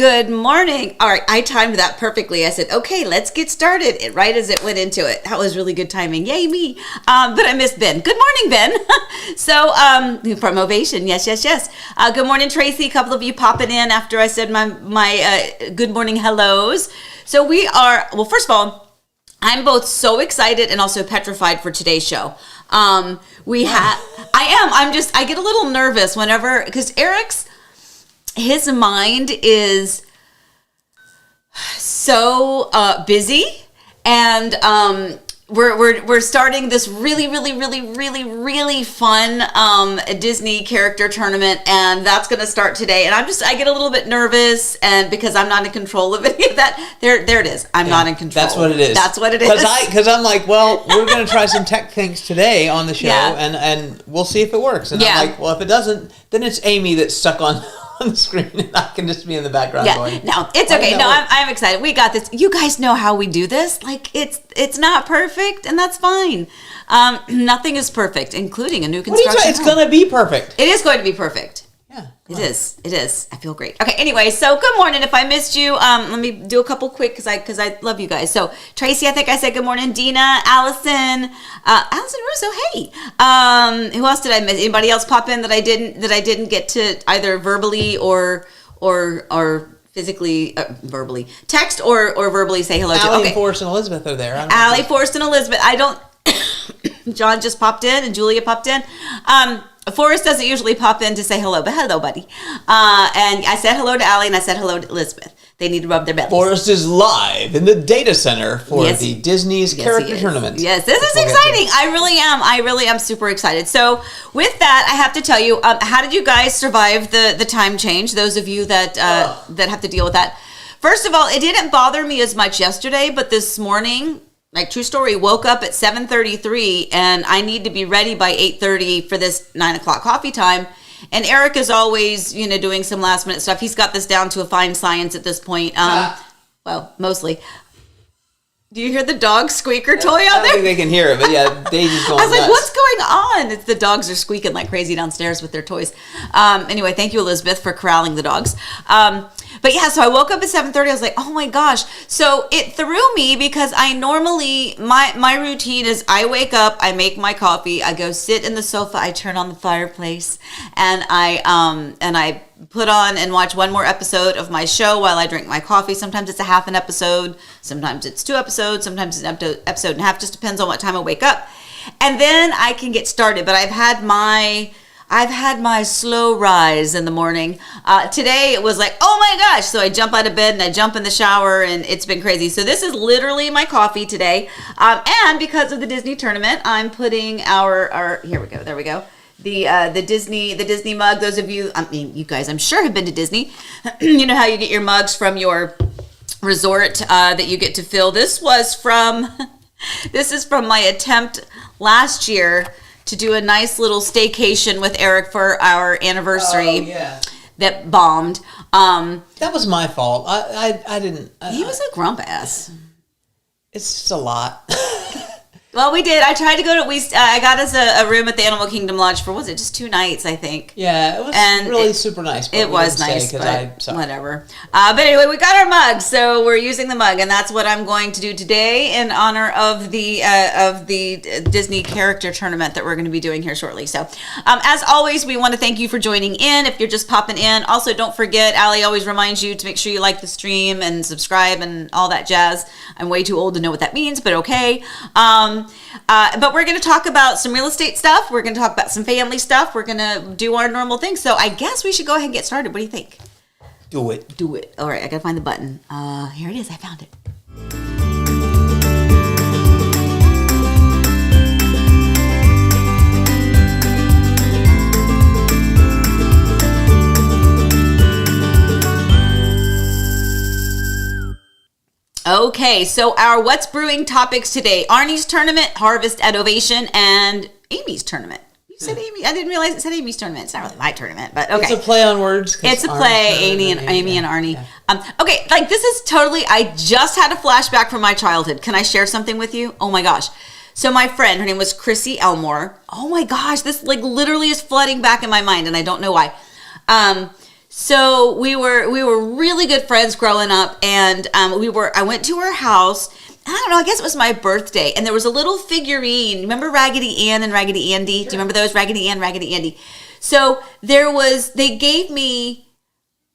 Good morning. All right, I timed that perfectly. I said, okay, let's get started. Right as it went into it. That was really good timing. Yay, me. But I missed Ben. Good morning, Ben. So, from Ovation. Yes. Good morning, Tracy. A couple of you popping in after I said my good morning hellos. So we are, well, first of all, I'm both so excited and also petrified for today's show. I get a little nervous whenever, because his mind is so busy, and we're starting this really fun Disney character tournament, and that's going to start today. And I get a little bit nervous, and because I'm not in control of any of that. There it is. I'm not in control. That's what it is. Because I'm like, well, we're going to try some tech things today on the show, and we'll see if it works. And I'm like, well, if it doesn't, then it's Amy that's stuck on the screen, and I can just be in the background going, no, it's okay. No, I'm excited. We got this. You guys know how we do this. Like, it's not perfect, and that's fine. Nothing is perfect, including a new construction. What are you saying? It's going to be perfect. It is going to be perfect. Yeah. It is. I feel great. Okay, anyway, so good morning. If I missed you, let me do a couple quick because I love you guys. So Tracy, I think I said good morning. Dina, Allison Russo, hey. Who else did I miss? Anybody else pop in that I didn't get to either verbally or physically, verbally text or verbally say hello to? Allie, Forrest, and Elizabeth are there. Allie, Forrest, and Elizabeth. John just popped in and Julia popped in. Forrest doesn't usually pop in to say hello, but hello, buddy. And I said hello to Allie, and I said hello to Elizabeth. They need to rub their bellies. Forrest is live in the data center for the Disney's character tournament. Yes, this is exciting. I really am super excited. So with that, I have to tell you, how did you guys survive the time change? Those of you that have to deal with that. First of all, it didn't bother me as much yesterday, but this morning, like, true story, woke up at 7:33, and I need to be ready by 8:30 for this 9 o'clock coffee time. And Eric is always, doing some last minute stuff. He's got this down to a fine science at this point. Well, mostly. Do you hear the dog squeaker toy out there? I don't think they can hear it, but yeah, Daisy's going I was like, nuts. what's going on? It's the dogs are squeaking like crazy downstairs with their toys. Anyway, thank you, Elizabeth, for corralling the dogs. But yeah, so I woke up at 7:30. I was like, oh my gosh. So it threw me because I normally, my routine is I wake up, I make my coffee, I go sit in the sofa, I turn on the fireplace, and I put on and watch one more episode of my show while I drink my coffee. Sometimes it's a half an episode, sometimes it's 2 episodes, sometimes it's an episode and a half, just depends on what time I wake up. And then I can get started, but I've had my slow rise in the morning. Today it was like, oh my gosh. So I jump out of bed and I jump in the shower, and it's been crazy. So this is literally my coffee today. And because of the Disney tournament, I'm putting our here we go. There we go. The Disney mug. Those of you, you guys, I'm sure have been to Disney. You know how you get your mugs from your resort that you get to fill. This is from my attempt last year to do a nice little staycation with Eric for our anniversary. That bombed. That was my fault. I didn't. He was a grump ass. It's just a lot. Well, we did. I tried to go to. I got us a room at the Animal Kingdom Lodge for just 2 nights, I think. Yeah, it was really super nice. It was nice, but whatever. But anyway, we got our mugs, so we're using the mug, and that's what I'm going to do today in honor of the Disney character tournament that we're going to be doing here shortly. So, as always, we want to thank you for joining in. If you're just popping in, also don't forget, Allie always reminds you to make sure you like the stream and subscribe and all that jazz. I'm way too old to know what that means, but okay. But we're going to talk about some real estate stuff. We're going to talk about some family stuff. We're going to do our normal things. So I guess we should go ahead and get started. What do you think? Do it. All right, I got to find the button. Here it is. I found it. Okay, so our What's Brewing topics today: Arnie's tournament, Harvest at Ovation, and Amy's tournament. You said Amy. I didn't realize it said Amy's tournament. It's not really my tournament, but okay. It's a play on words. It's a play, Amy and Arnie. Yeah. Okay, like this is totally, I just had a flashback from my childhood. Can I share something with you? Oh my gosh. So my friend, her name was Chrissy Elmore. Oh my gosh, this like literally is flooding back in my mind, and I don't know why. So we were really good friends growing up, and I went to her house. I don't know, I guess it was my birthday, and there was a little figurine. Remember Raggedy Ann and Raggedy Andy? Sure. Do you remember those? Raggedy Ann, Raggedy Andy. So they gave me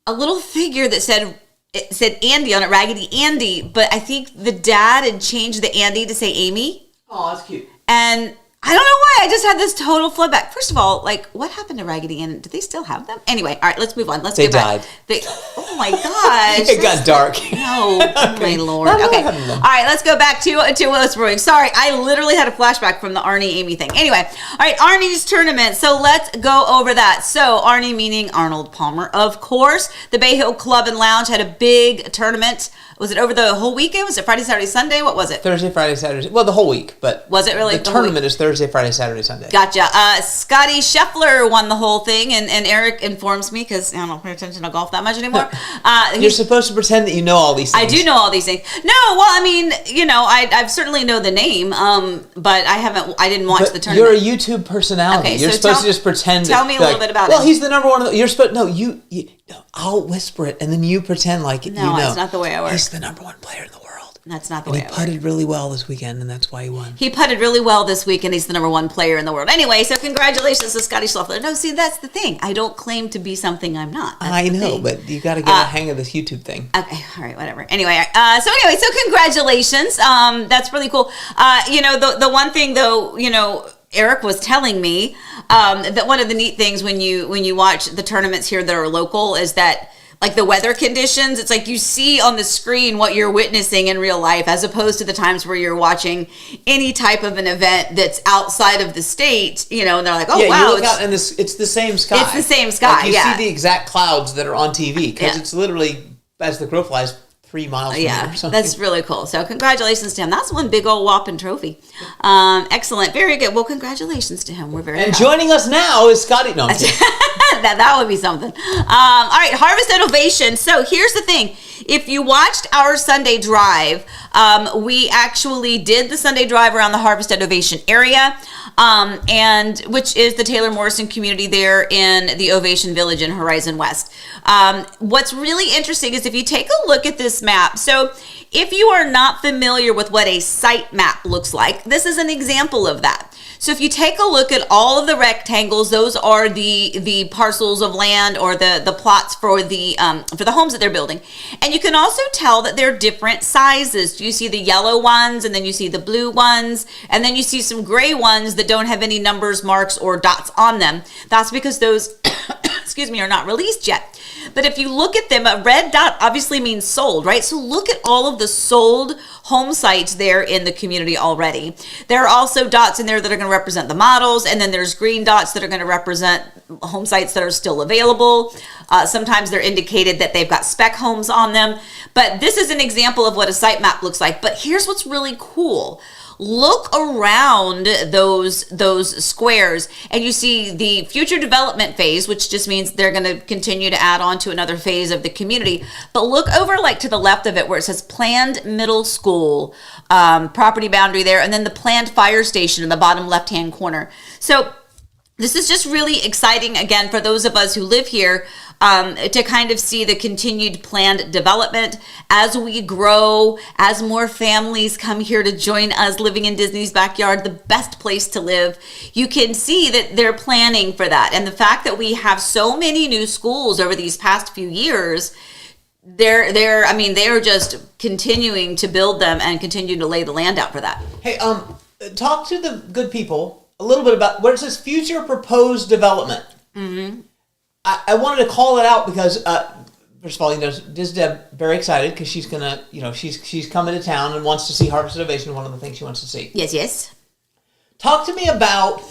a little figure that said Andy on it, Raggedy Andy, but I think the dad had changed the Andy to say Amy. Oh, that's cute. And I don't know why. I just had this total flip back. First of all, like, what happened to Raggedy Ann? Do they still have them? Anyway, all right, let's move on. They died. Oh my gosh. It got dark. No, oh my Lord. Okay. All right, let's go back to Willis Brewing. Sorry, I literally had a flashback from the Arnie Amy thing. Anyway, all right, Arnie's tournament. So let's go over that. So Arnie meaning Arnold Palmer, of course. The Bay Hill Club and Lounge had a big tournament. Was it over the whole weekend? Was it Friday, Saturday, Sunday? What was it? Thursday, Friday, Saturday. Well, the whole week, but was it really? The tournament is Thursday, Friday, Saturday, Sunday. Gotcha. Scotty Scheffler won the whole thing, and Eric informs me because I don't pay attention to golf that much anymore. You're supposed to pretend that you know all these things. I do know all these things. No, well, I mean, I've certainly know the name, but I didn't watch the tournament. You're a YouTube personality. Okay, you're supposed to just pretend. Tell me a little bit about it. Well, he's the number one. You're supposed you. I'll whisper it, and then you pretend like you know. No, that's not the way I work. He's the number one player in the world. That's not the way I work. He putted really well this weekend, and that's why he won. He putted really well this week, and he's the number one player in the world. Anyway, so congratulations to Scotty Scheffler. No, see, that's the thing. I don't claim to be something I'm not. I know, but you got to get a hang of this YouTube thing. Okay, all right, whatever. Anyway, so congratulations. That's really cool. The one thing though, Eric was telling me that one of the neat things when you watch the tournaments here that are local is that, like, the weather conditions, it's like you see on the screen what you're witnessing in real life, as opposed to the times where you're watching any type of an event that's outside of the state, and they're like, oh, wow. You look out and it's the same sky. It's the same sky, you see the exact clouds that are on TV, because it's literally, as the crow flies, 3 miles from here or something. That's really cool. So congratulations to him. That's one big old whopping trophy. Excellent. Very good. Well, congratulations to him. We're very And joining us now is Scotty. No, that would be something. All right, Harvest Innovation. So here's the thing. If you watched our Sunday drive, we actually did the Sunday drive around the Harvest Innovation area, and which is the Taylor Morrison community there in the Ovation Village in Horizon West. What's really interesting is if you take a look at this map. So if you are not familiar with what a site map looks like, this is an example of that. So if you take a look at all of the rectangles, those are the parcels of land or the plots for the homes that they're building. And you can also tell that they're different sizes. You see the yellow ones, and then you see the blue ones, and then you see some gray ones that don't have any numbers, marks, or dots on them. That's because those are not released yet. But if you look at them, a red dot obviously means sold, right? So look at all of the sold home sites there in the community already. There are also dots in there that are going to represent the models, and then there's green dots that are going to represent home sites that are still available. Sometimes they're indicated that they've got spec homes on them. But this is an example of what a site map looks like. But here's what's really cool. Look around those squares, and you see the future development phase, which just means they're going to continue to add on to another phase of the community. But look over, like, to the left of it where it says planned middle school, property boundary there, and then the planned fire station in the bottom left-hand corner. So this is just really exciting, again, for those of us who live here, to kind of see the continued planned development as we grow, as more families come here to join us living in Disney's backyard, the best place to live. You can see that they're planning for that. And the fact that we have so many new schools over these past few years, they're just continuing to build them and continue to lay the land out for that. Hey, talk to the good people a little bit about what it says future proposed development. Mm-hmm. I wanted to call it out because, first of all, Deb very excited because she's gonna, she's coming to town and wants to see Harvest Innovation. One of the things she wants to see. Yes. Talk to me about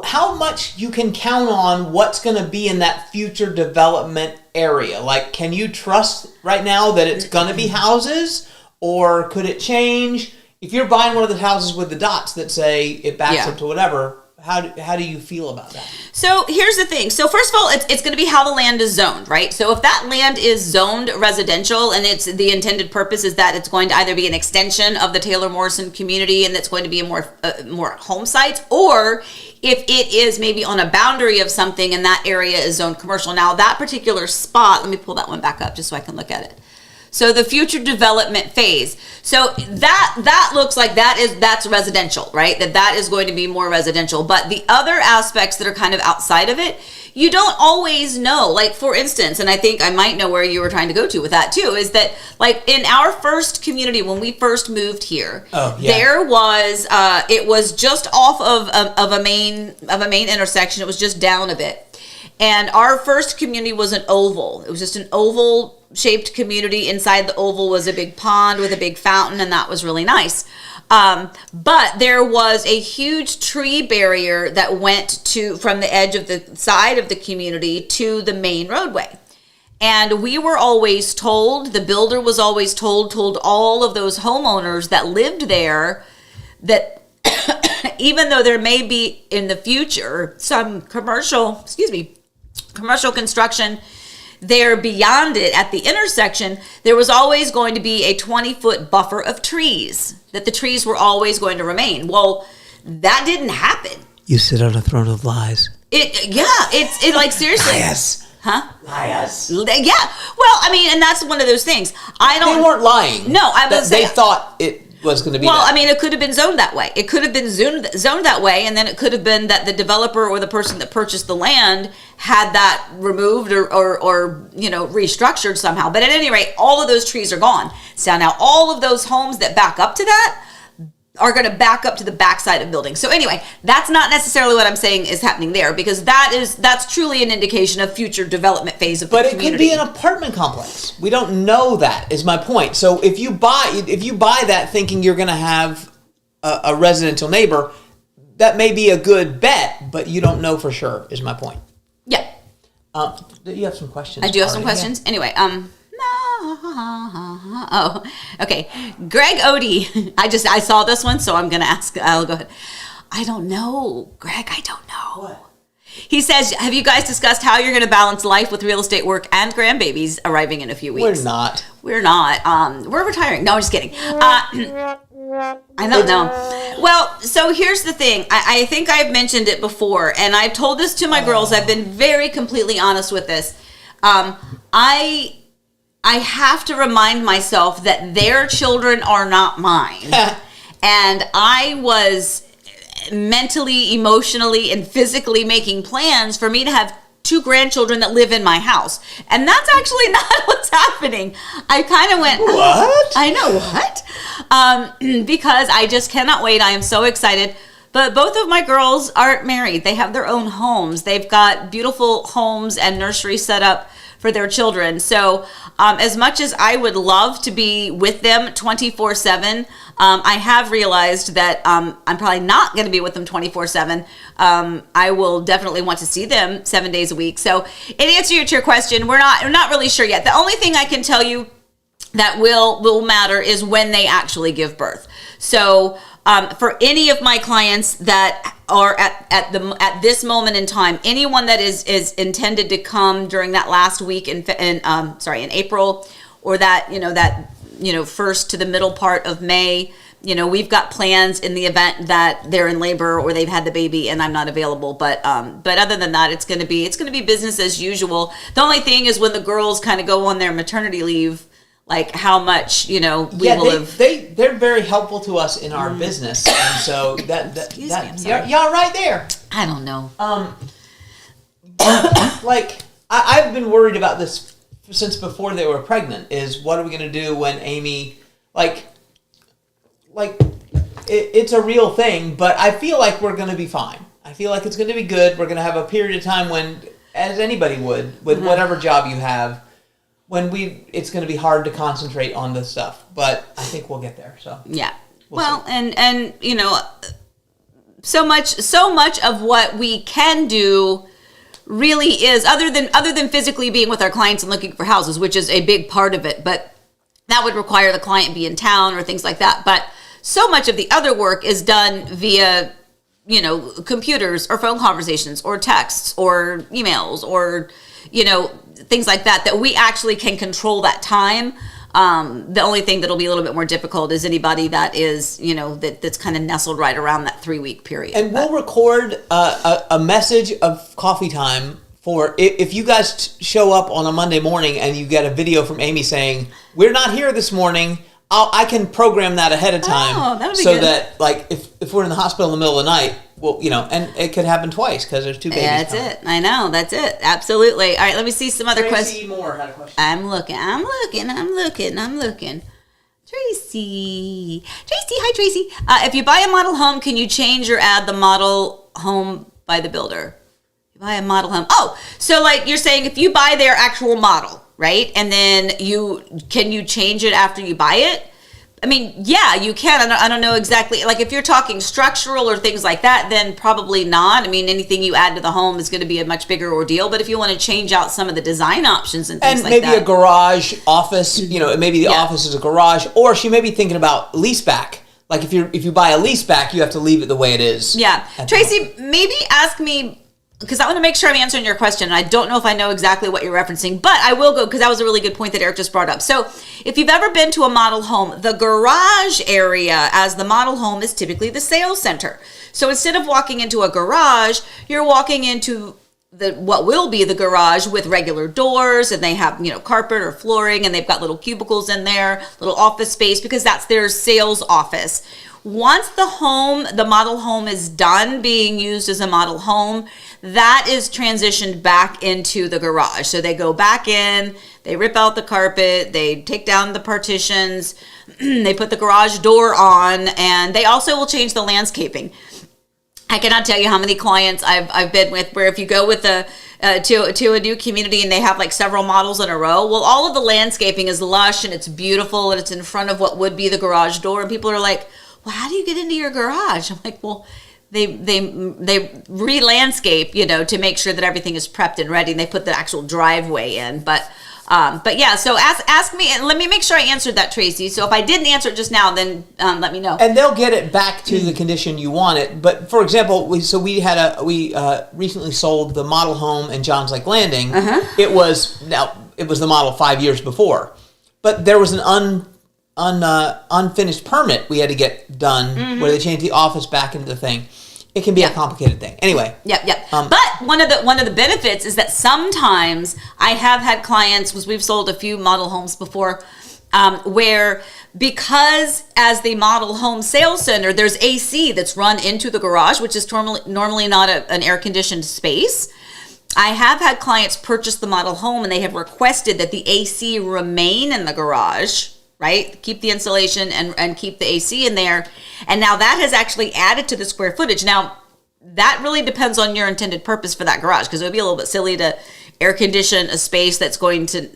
how much you can count on what's going to be in that future development area. Like, can you trust right now that it's going to be houses, or could it change? If you're buying one of the houses with the dots that say it backs up to whatever, how do you feel about that? So here's the thing. So first of all, it's going to be how the land is zoned, right? So if that land is zoned residential and it's the intended purpose is that it's going to either be an extension of the Taylor Morrison community and that's going to be a more home sites, or if it is maybe on a boundary of something and that area is zoned commercial. Now that particular spot, let me pull that one back up just so I can look at it. So the future development phase. So that looks like that's residential, right? That is going to be more residential. But the other aspects that are kind of outside of it, you don't always know. Like for instance, and I think I might know where you were trying to go to with that too, is that like in our first community when we first moved here, there was it was just off of a main intersection. It was just down a bit. And our first community was an oval. It was just an oval shaped community. Inside the oval was a big pond with a big fountain, and that was really nice. But there was a huge tree barrier that went from the edge of the side of the community to the main roadway. And we were always told, the builder was always told all of those homeowners that lived there that even though there may be in the future some commercial construction there beyond it at the intersection, there was always going to be a 20-foot buffer of trees, that the trees were always going to remain. Well, that didn't happen. You sit on a throne of lies. It's like seriously. Liars. Huh? Liars. Yeah. Well, I mean, and that's one of those things. They weren't lying. No, I was saying. They thought it was going to be I mean, it could have been zoned that way. It could have been zoned that way, and then it could have been that the developer or the person that purchased the land had that removed or restructured somehow. But at any rate, all of those trees are gone. So now all of those homes that back up to that are going to back up to the backside of buildings. So anyway, that's not necessarily what I'm saying is happening there, because that's truly an indication of future development phase of the community. But it could be an apartment complex. We don't know that, is my point. So if you buy that thinking you're going to have a residential neighbor, that may be a good bet, but you don't know for sure, is my point. Yeah. Do you have some questions? I do have some questions. Yeah. Anyway, oh, okay. Greg Odie. I saw this one, so I'm going to ask. I'll go ahead. I don't know, Greg. I don't know. What? He says, have you guys discussed how you're going to balance life with real estate work and grandbabies arriving in a few weeks? We're not. We're retiring. No, I'm just kidding. I don't know. Well, so here's the thing. I think I've mentioned it before, and I've told this to my girls. I've been very completely honest with this. I have to remind myself that their children are not mine. And I was mentally, emotionally, and physically making plans for me to have 2 grandchildren that live in my house. And that's actually not what's happening. I kind of went, what? I know, what? Because I just cannot wait. I am so excited. But both of my girls aren't married. They have their own homes. They've got beautiful homes and nurseries set up for their children. So as much as I would love to be with them 24/7, I have realized that I'm probably not going to be with them 24/7. I will definitely want to see them 7 days a week. So in answer to your question, we're not really sure yet. The only thing I can tell you that will matter is when they actually give birth. So for any of my clients that are at this moment in time, anyone that is intended to come during that last week in April, or that first to the middle part of May, we've got plans in the event that they're in labor or they've had the baby and I'm not available. But other than that, it's going to be business as usual. The only thing is when the girls kind of go on their maternity leave, like how much we will have. They're very helpful to us in our business, and so that y'all right there. I don't know. Like I've been worried about this since before they were pregnant. Is what are we going to do when Amy it's a real thing, but I feel like we're going to be fine. I feel like it's going to be good. We're going to have a period of time when, as anybody would, with whatever job you have, it's going to be hard to concentrate on this stuff, but I think we'll get there. So yeah, well, and so much of what we can do really is other than physically being with our clients and looking for houses, which is a big part of it, but that would require the client be in town or things like that. But so much of the other work is done via computers or phone conversations or texts or emails or, things like that we actually can control that time. The only thing that'll be a little bit more difficult is anybody that is, that's kind of nestled right around that 3-week period. And we'll record a message of coffee time for if you guys show up on a Monday morning and you get a video from Amy saying, we're not here this morning. I can program that ahead of time. Oh, that would be so good. That like if we're in the hospital in the middle of the night, well, and it could happen twice because there's 2 babies. That's coming. it. I know. That's it. Absolutely. All right. Let me see some other questions. Tracy Moore had a question. I'm looking. Tracy. Hi, Tracy. If you buy a model home, can you change or add the model home by the builder? You buy a model home. Oh, so like you're saying if you buy their actual model, right? And then can you change it after you buy it? I mean, yeah, you can. I don't know exactly. Like if you're talking structural or things like that, then probably not. I mean, anything you add to the home is going to be a much bigger ordeal. But if you want to change out some of the design options and things like that. And maybe a garage office, maybe the office is a garage. Or she may be thinking about lease back. Like if you buy a lease back, you have to leave it the way it is. Yeah. Tracy, maybe ask me, because I want to make sure I'm answering your question. And I don't know if I know exactly what you're referencing, but I will go because that was a really good point that Eric just brought up. So if you've ever been to a model home, the garage area as the model home is typically the sales center. So instead of walking into a garage, you're walking into what will be the garage with regular doors, and they have, carpet or flooring, and they've got little cubicles in there, little office space, because that's their sales office. Once the model home is done being used as a model home, that is transitioned back into the garage. So they go back in, they rip out the carpet, they take down the partitions, they put the garage door on, and they also will change the landscaping. I cannot tell you how many clients I've been with where if you go with to a new community and they have like several models in a row, well, all of the landscaping is lush and it's beautiful and it's in front of what would be the garage door, and people are like, well, how do you get into your garage? I'm like, well, they re-landscape, to make sure that everything is prepped and ready, and they put the actual driveway in. But yeah, so ask me, and let me make sure I answered that, Tracy. So if I didn't answer it just now, then let me know. And they'll get it back to the condition you want it. But for example, we recently sold the model home in Johns Lake Landing. Uh-huh. It was the model 5 years before, but there was an unfinished permit we had to get done where they changed the office back into the thing. It can be a complicated thing. Anyway. Yep. But one of the benefits is that sometimes I have had clients, because we've sold a few model homes before, where because as the model home sales center, there's AC that's run into the garage, which is normally not an air-conditioned space. I have had clients purchase the model home and they have requested that the AC remain in the garage, right? Keep the insulation and keep the AC in there. And now that has actually added to the square footage. Now, that really depends on your intended purpose for that garage, because it would be a little bit silly to air condition a space that's going to,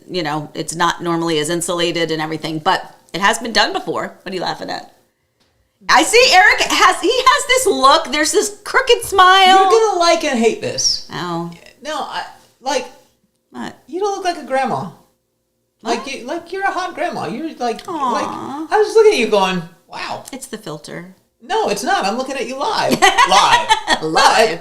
it's not normally as insulated and everything, but it has been done before. What are you laughing at? I see Eric has this look. There's this crooked smile. You're going to like and hate this. Oh. No, What? You don't look like a grandma. Like you're a hot grandma. You're like Aww. I was just looking at you going, wow. It's the filter. No, it's not. I'm looking at you live. Live.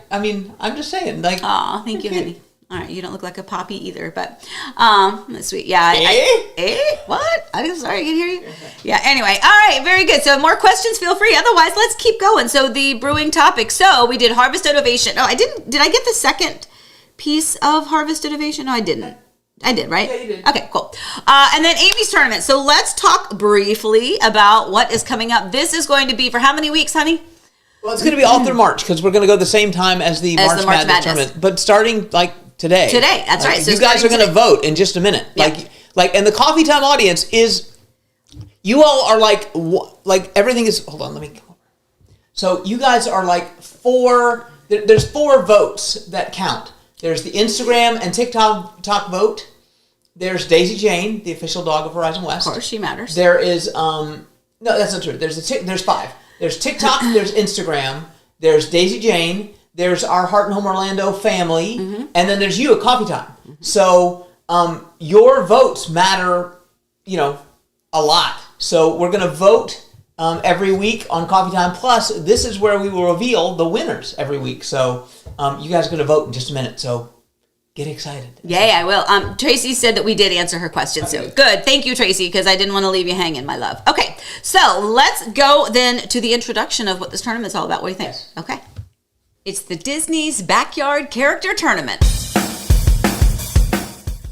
I mean, I'm just saying, like. Aw, thank you, honey. All right, you don't look like a poppy either, but that's sweet. Yeah. What? I'm sorry, I can hear you. Yeah. Anyway, all right, very good. So more questions, feel free. Otherwise, let's keep going. So the brewing topic. So we did Harvest Innovation. Oh, I didn't. Did I get the second piece of Harvest Innovation? No, I didn't. I did, right? Yeah, you did. Okay, cool. And then Amy's tournament. So let's talk briefly about what is coming up. This is going to be for how many weeks, honey? Well, it's going to be all through March, because we're going to go the same time as the March Madness tournament, but starting like today. Today, that's right. So you guys are going to vote in just a minute. Yep. And the Coffee Time audience is, you all are like everything is. Hold on, let me come over. So you guys are like there's 4 votes that count. There's the Instagram and TikTok vote. There's Daisy Jane, the official dog of Horizon West. Of course, she matters. There is no, that's not true. There's 5. There's TikTok. There's Instagram. There's Daisy Jane. There's our Heart and Home Orlando family, and then there's you at Coffee Time. So your votes matter, a lot. So we're gonna vote every week on Coffee Time. Plus, this is where we will reveal the winners every week. So you guys are going to vote in just a minute. So get excited. Yay, I will. Tracy said that we did answer her question. Okay. So good. Thank you, Tracy, because I didn't want to leave you hanging, my love. Okay, so let's go then to the introduction of what this tournament's all about. What do you think? Yes. Okay. It's the Disney's Backyard Character Tournament.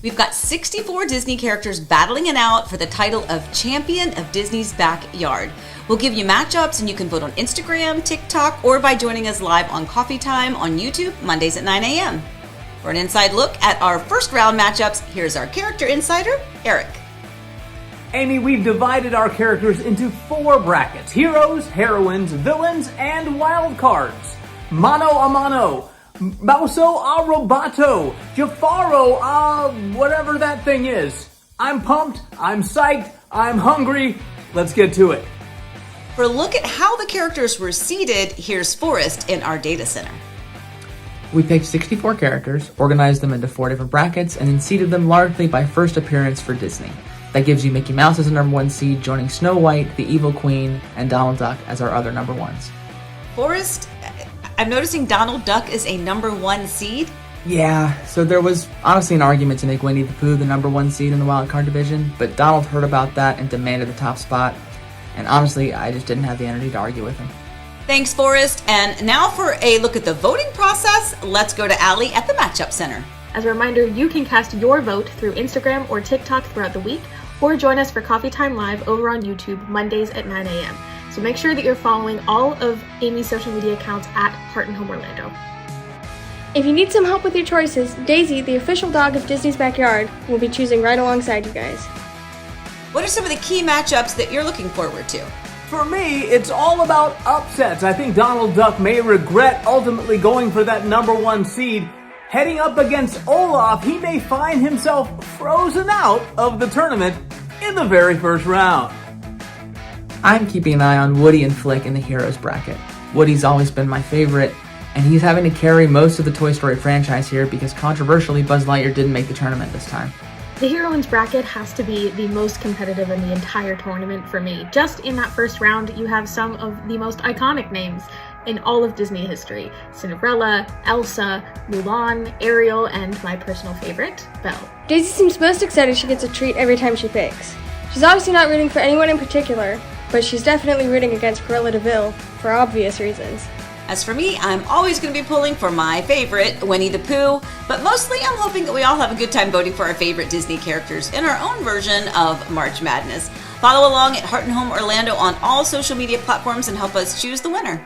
We've got 64 Disney characters battling it out for the title of Champion of Disney's Backyard. We'll give you matchups, and you can vote on Instagram, TikTok, or by joining us live on Coffee Time on YouTube, Mondays at 9 a.m. For an inside look at our first round matchups, here's our character insider, Eric. Amy, we've divided our characters into 4 brackets: heroes, heroines, villains, and wild cards. Mano a mano, Mauso a robato, Jafaro whatever that thing is. I'm pumped, I'm psyched, I'm hungry. Let's get to it. For a look at how the characters were seeded, here's Forrest in our data center. We picked 64 characters, organized them into 4 different brackets, and then seeded them largely by first appearance for Disney. That gives you Mickey Mouse as the number 1 seed, joining Snow White, the Evil Queen, and Donald Duck as our other number 1s. Forrest, I'm noticing Donald Duck is a number 1 seed. Yeah, so there was honestly an argument to make Winnie the Pooh the number 1 seed in the wild card division, but Donald heard about that and demanded the top spot. And honestly, I just didn't have the energy to argue with him. Thanks, Forrest. And now for a look at the voting process, let's go to Allie at the Matchup Center. As a reminder, you can cast your vote through Instagram or TikTok throughout the week, or join us for Coffee Time Live over on YouTube, Mondays at 9 a.m. So make sure that you're following all of Amy's social media accounts at Heart and Home Orlando. If you need some help with your choices, Daisy, the official dog of Disney's Backyard, will be choosing right alongside you guys. What are some of the key matchups that you're looking forward to? For me, it's all about upsets. I think Donald Duck may regret ultimately going for that number 1 seed. Heading up against Olaf, he may find himself frozen out of the tournament in the very first round. I'm keeping an eye on Woody and Flick in the Heroes bracket. Woody's always been my favorite, and he's having to carry most of the Toy Story franchise here because controversially Buzz Lightyear didn't make the tournament this time. The Heroines bracket has to be the most competitive in the entire tournament for me. Just in that first round, you have some of the most iconic names in all of Disney history: Cinderella, Elsa, Mulan, Ariel, and my personal favorite, Belle. Daisy seems most excited she gets a treat every time she picks. She's obviously not rooting for anyone in particular, but she's definitely rooting against Cruella de Vil for obvious reasons. As for me, I'm always going to be pulling for my favorite, Winnie the Pooh, but mostly I'm hoping that we all have a good time voting for our favorite Disney characters in our own version of March Madness. Follow along at Heart and Home Orlando on all social media platforms and help us choose the winner.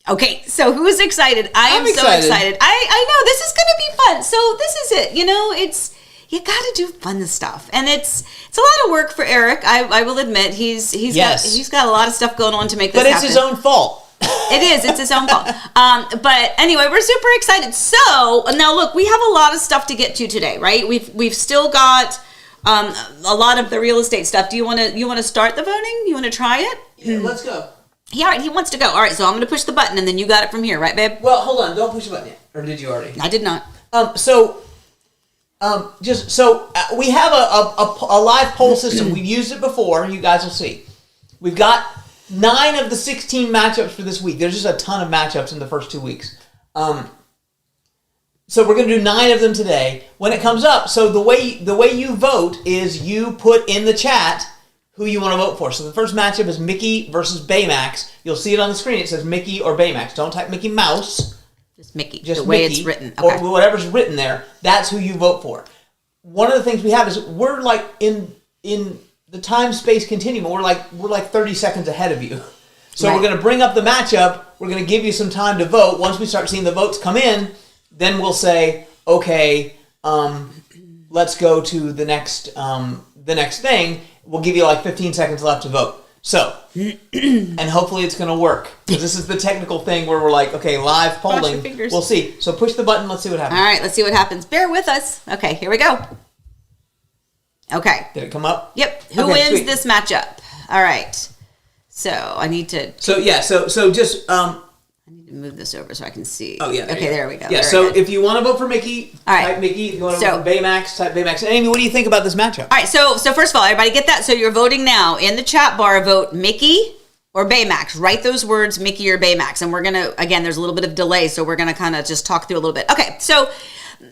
Okay, so who's excited? I'm so excited. I know, this is going to be fun. So this is it. You know, you got to do fun stuff, and it's a lot of work for Eric. I will admit he's got a lot of stuff going on to make this happen. But it's his own fault. It's his own fault. But anyway, we're super excited. So now look, we have a lot of stuff to get to today, right? We've still got a lot of the real estate stuff. Do you want to start the voting? You want to try it? Yeah, let's go. Yeah, all right, he wants to go. All right, so I'm going to push the button, and then you got it from here, right, babe? Well, hold on. Don't push the button yet. Or did you already? I did not. We have a live poll system. We've used it before. You guys will see. We've got 9 of the 16 matchups for this week. There's just a ton of matchups in the first 2 weeks. So we're going to do 9 of them today. When it comes up, so the way you vote is you put in the chat who you want to vote for. So the first matchup is Mickey versus Baymax. You'll see it on the screen. It says Mickey or Baymax. Don't type Mickey Mouse. Just Mickey. Just the way Mickey, it's written. Okay. Or whatever's written there. That's who you vote for. One of the things we have is we're like in the time-space continuum. We're like 30 seconds ahead of you. So We're going to bring up the matchup. We're going to give you some time to vote. Once we start seeing the votes come in, then we'll say, okay, let's go to the next thing. We'll give you like 15 seconds left to vote. So, and hopefully it's going to work. Because this is the technical thing where we're like, okay, live polling. We'll see. So push the button. Let's see what happens. All right, let's see what happens. Bear with us. Okay, here we go. Okay. Did it come up? Yep. Who wins this matchup? All right. So I need to. So yeah. So just I Move this over so I can see. Oh yeah. Okay, there we go. Yeah. Very so good. if you want to vote for Mickey, all right. type Mickey. If you want to vote for Baymax, type Baymax. Amy, what do you think about this matchup? All right. So first of all, everybody get that. So you're voting now in the chat bar. Vote Mickey or Baymax. Write those words, Mickey or Baymax, and we're gonna there's a little bit of delay, so we're gonna kind of just talk through a little bit. Okay. So,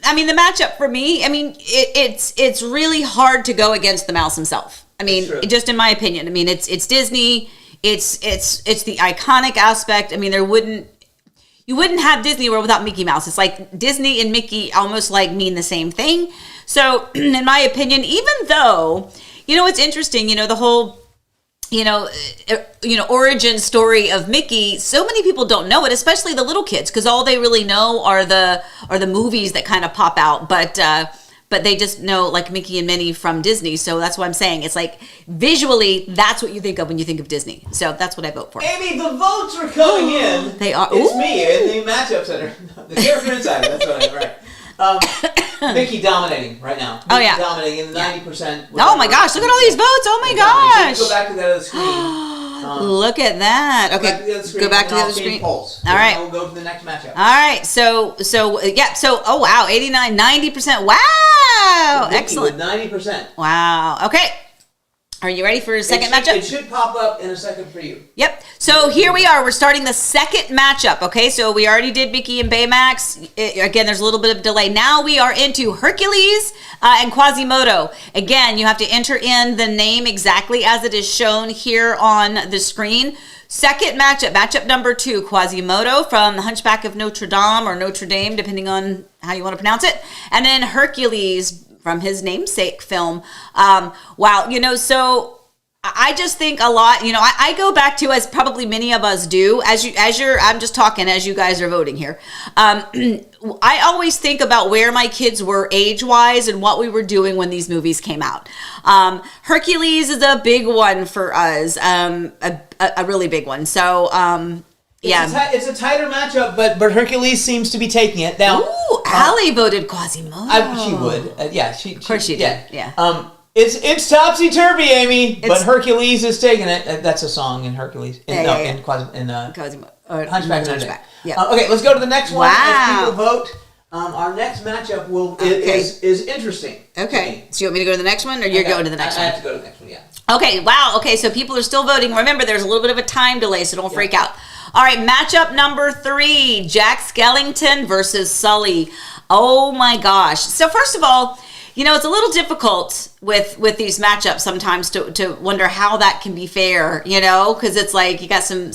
I mean, the matchup for me, I mean, it's really hard to go against the mouse himself. I mean, just in my opinion. I mean, it's Disney. It's the iconic aspect. I mean, you wouldn't have Disney World without Mickey Mouse. It's like Disney and Mickey almost like mean the same thing. So in my opinion, even though, it's interesting, the whole, origin story of Mickey, so many people don't know it, especially the little kids, because all they really know are the movies that kind of pop out. But they just know like Mickey and Minnie from Disney. So that's what I'm saying. It's like visually, that's what you think of when you think of Disney. So that's what I vote for. Amy, the votes are coming in. They are. It's me in the matchup center. The character insider. That's what I right. Mickey dominating right now. Mickey dominating in the 90%. Oh my gosh, look at all these votes. Oh my gosh. Go back to the other screen. Look at that. Okay, go back to the other screen. All right. We'll go to the next matchup. All right. So oh wow, 89, 90%. Wow. Excellent. 90%. Wow. Okay. Are you ready for a second matchup? It should pop up in a second for you. Yep. So here we are. We're starting the second matchup. Okay. So we already did Mickey and Baymax. Again, there's a little bit of delay. Now we are into Hercules and Quasimodo. Again, you have to enter in the name exactly as it is shown here on the screen. Second matchup number 2, Quasimodo from The Hunchback of Notre Dame or Notre Dame, depending on how you want to pronounce it. And then Hercules from his namesake film. Wow, so I just think a lot, I go back to, as probably many of us do, I'm just talking as you guys are voting here. I always think about where my kids were age-wise and what we were doing when these movies came out. Hercules is a big one for us, a really big one. So, yeah. It's a tighter matchup, but Hercules seems to be taking it. Now, Allie voted Quasimodo. She would. Of course she did. Yeah. It's topsy-turvy, Amy, but Hercules is taking it. That's a song in Hercules. In Quasimodo. Hunchback. Yeah. Okay, let's go to the next one. Wow. As people vote, our next matchup is interesting. Okay. So you want me to go to the next one, or you're going to the next one? I have to go to the next one, yeah. Okay, wow. Okay, so people are still voting. Remember, there's a little bit of a time delay, so don't freak out. All right, matchup number 3, Jack Skellington versus Sully. Oh my gosh. So first of all, it's a little difficult with these matchups sometimes to wonder how that can be fair, because it's like you got some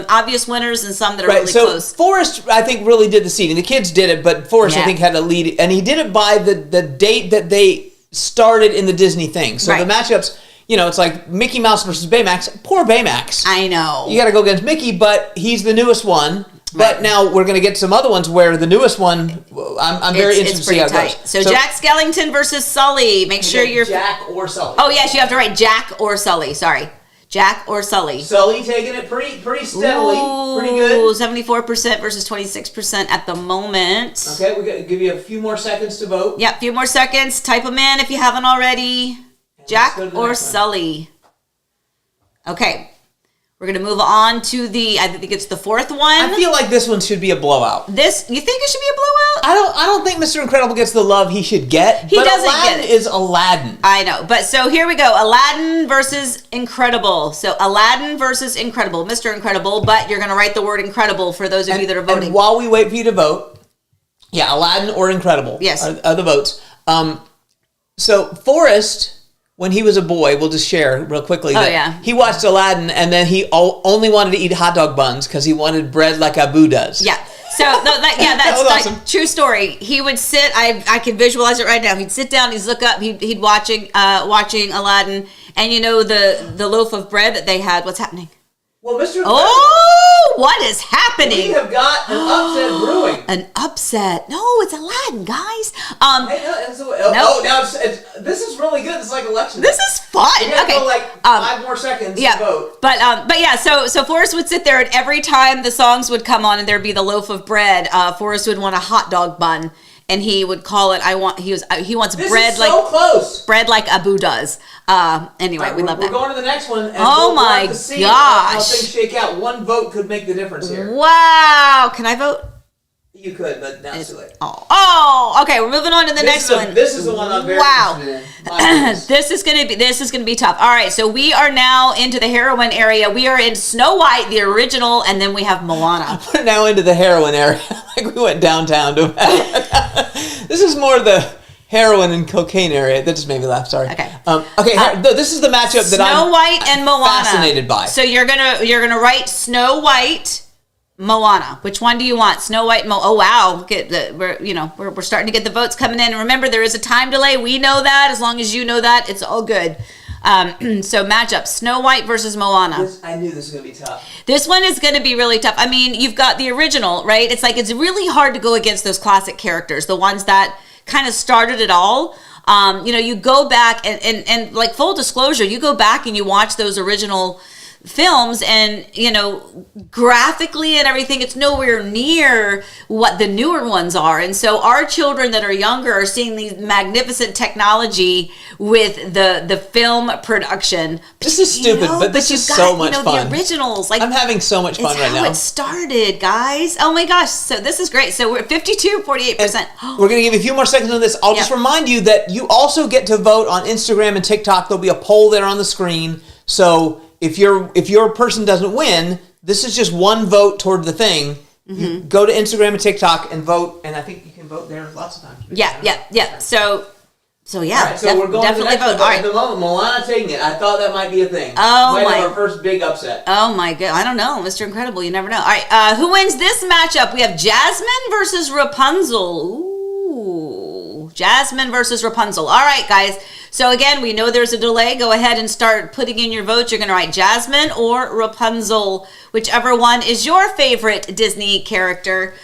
obvious winners and some that are really close. Forrest, I think, really did the seeding. The kids did it, but Forrest, I think, had a lead, and he did it by the date that they started in the Disney thing. So the matchups, it's like Mickey Mouse versus Baymax. Poor Baymax. I know. You got to go against Mickey, but he's the newest one. But now we're going to get some other ones where the newest one, I'm very interested to see how it goes. So Jack Skellington versus Sully. Make sure you're... Jack or Sully. Oh, yes, you have to write Jack or Sully. Sorry. Jack or Sully. Sully taking it pretty steadily. Pretty good. 74% versus 26% at the moment. Okay, we're going to give you a few more seconds to vote. Yeah, a few more seconds. Type them in if you haven't already. Jack or Sully. Okay. We're going to move on to I think it's the 4th one. I feel like this one should be a blowout. You think it should be a blowout? I don't think Mr. Incredible gets the love he should get. He doesn't Aladdin get it. is Aladdin. I know. But so here we go. Aladdin versus Incredible. So Aladdin versus Incredible. Mr. Incredible, but you're going to write the word Incredible for those of you that are voting. And while we wait for you to vote, Aladdin or Incredible are the votes. So Forrest, when he was a boy, we'll just share real quickly. He watched Aladdin, and then he only wanted to eat hot dog buns because he wanted bread like Abu does. Yeah. So that's awesome. True story. He would sit. I can visualize it right now. He'd sit down. He'd look up. He'd watching Aladdin, and the loaf of bread that they had. What's happening? Well, Mr. Oh, what is happening? We have got an upset brewing. An upset? No, it's Aladdin, guys. This is really good. It's like election. This is fun. Okay, go 5 more seconds to vote. But yeah. So Forrest would sit there, and every time the songs would come on, and there'd be the loaf of bread, Forrest would want a hot dog bun. and he would call it. He wants This bread is so close. bread like Abu does. Anyway, we love that. We're going to the next one. And Oh we'll my have to see gosh. how things shake out. One vote could make the difference here. Wow! Can I vote? You could, but now it's too late. Oh, okay. We're moving on to the next one. This is the one I'm very interested in. My goodness. This is gonna be tough. All right, so we are now into the heroine area. We are in Snow White, the original, and then we have Moana. We're now into the heroin area. Like we went downtown to This is more the heroin and cocaine area. That just made me laugh. Sorry. Okay. This is the matchup that Snow White and Moana. Fascinated by. So you're gonna write Snow White, Moana. Which one do you want? Snow White, Oh wow! We're starting to get the votes coming in. And remember, there is a time delay. We know that. As long as you know that, it's all good. So matchup: Snow White versus Moana. I knew this was gonna be tough. This one is going to be really tough. I mean, you've got the original, right? It's really hard to go against those classic characters, the ones that kind of started it all. You go back and like full disclosure, you go back and you watch those original films and graphically and everything, it's nowhere near what the newer ones are. And so our children that are younger are seeing these magnificent technology with the film production. This is stupid, but this is so much fun. The originals, I'm having so much fun right now. It started, guys. Oh my gosh. So this is great. So we're at 48%. We're going to give you a few more seconds on this. I'll just remind you that you also get to vote on Instagram and TikTok. There'll be a poll there on the screen. So if your person doesn't win, this is just one vote toward the thing. Mm-hmm. You go to Instagram and TikTok and vote, and I think you can vote there lots of times. Yeah. So yeah, all right, so we're going definitely to the next vote. All right. At the moment, Moana taking it. I thought that might be a thing. Oh might have our first big upset. Oh my god, I don't know, Mr. Incredible. You never know. All right, who wins this matchup? We have Jasmine versus Rapunzel. Ooh, Jasmine versus Rapunzel. All right, guys. So again, we know there's a delay. Go ahead and start putting in your votes. You're going to write Jasmine or Rapunzel, whichever one is your favorite Disney character.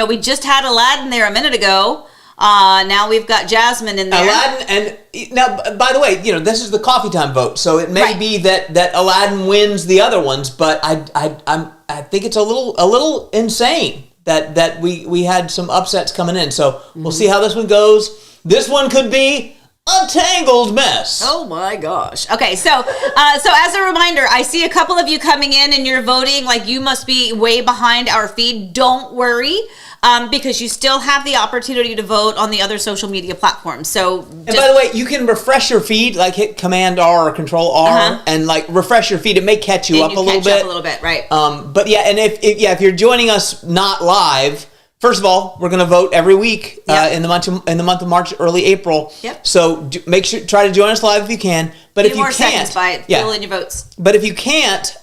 We just had Aladdin there a minute ago. Now we've got Jasmine in there. Aladdin, and now, by the way, this is the coffee time vote, so it may be that Aladdin wins the other ones, but I think it's a little insane that we had some upsets coming in. So we'll see how this one goes. This one could be a tangled mess. Oh my gosh. Okay, so as a reminder, I see a couple of you coming in and you're voting like you must be way behind our feed. Don't worry, because you still have the opportunity to vote on the other social media platforms. So, and by the way, you can refresh your feed, like hit Command R or Control R, and like refresh your feed. It may catch you up a little bit. Right? But yeah, and if you're joining us not live. First of all, we're going to vote every week in the month of March, early April. Yep. So make sure try to join us live if you can. But if you can't, seconds by it. Fill in your votes. But if you can't,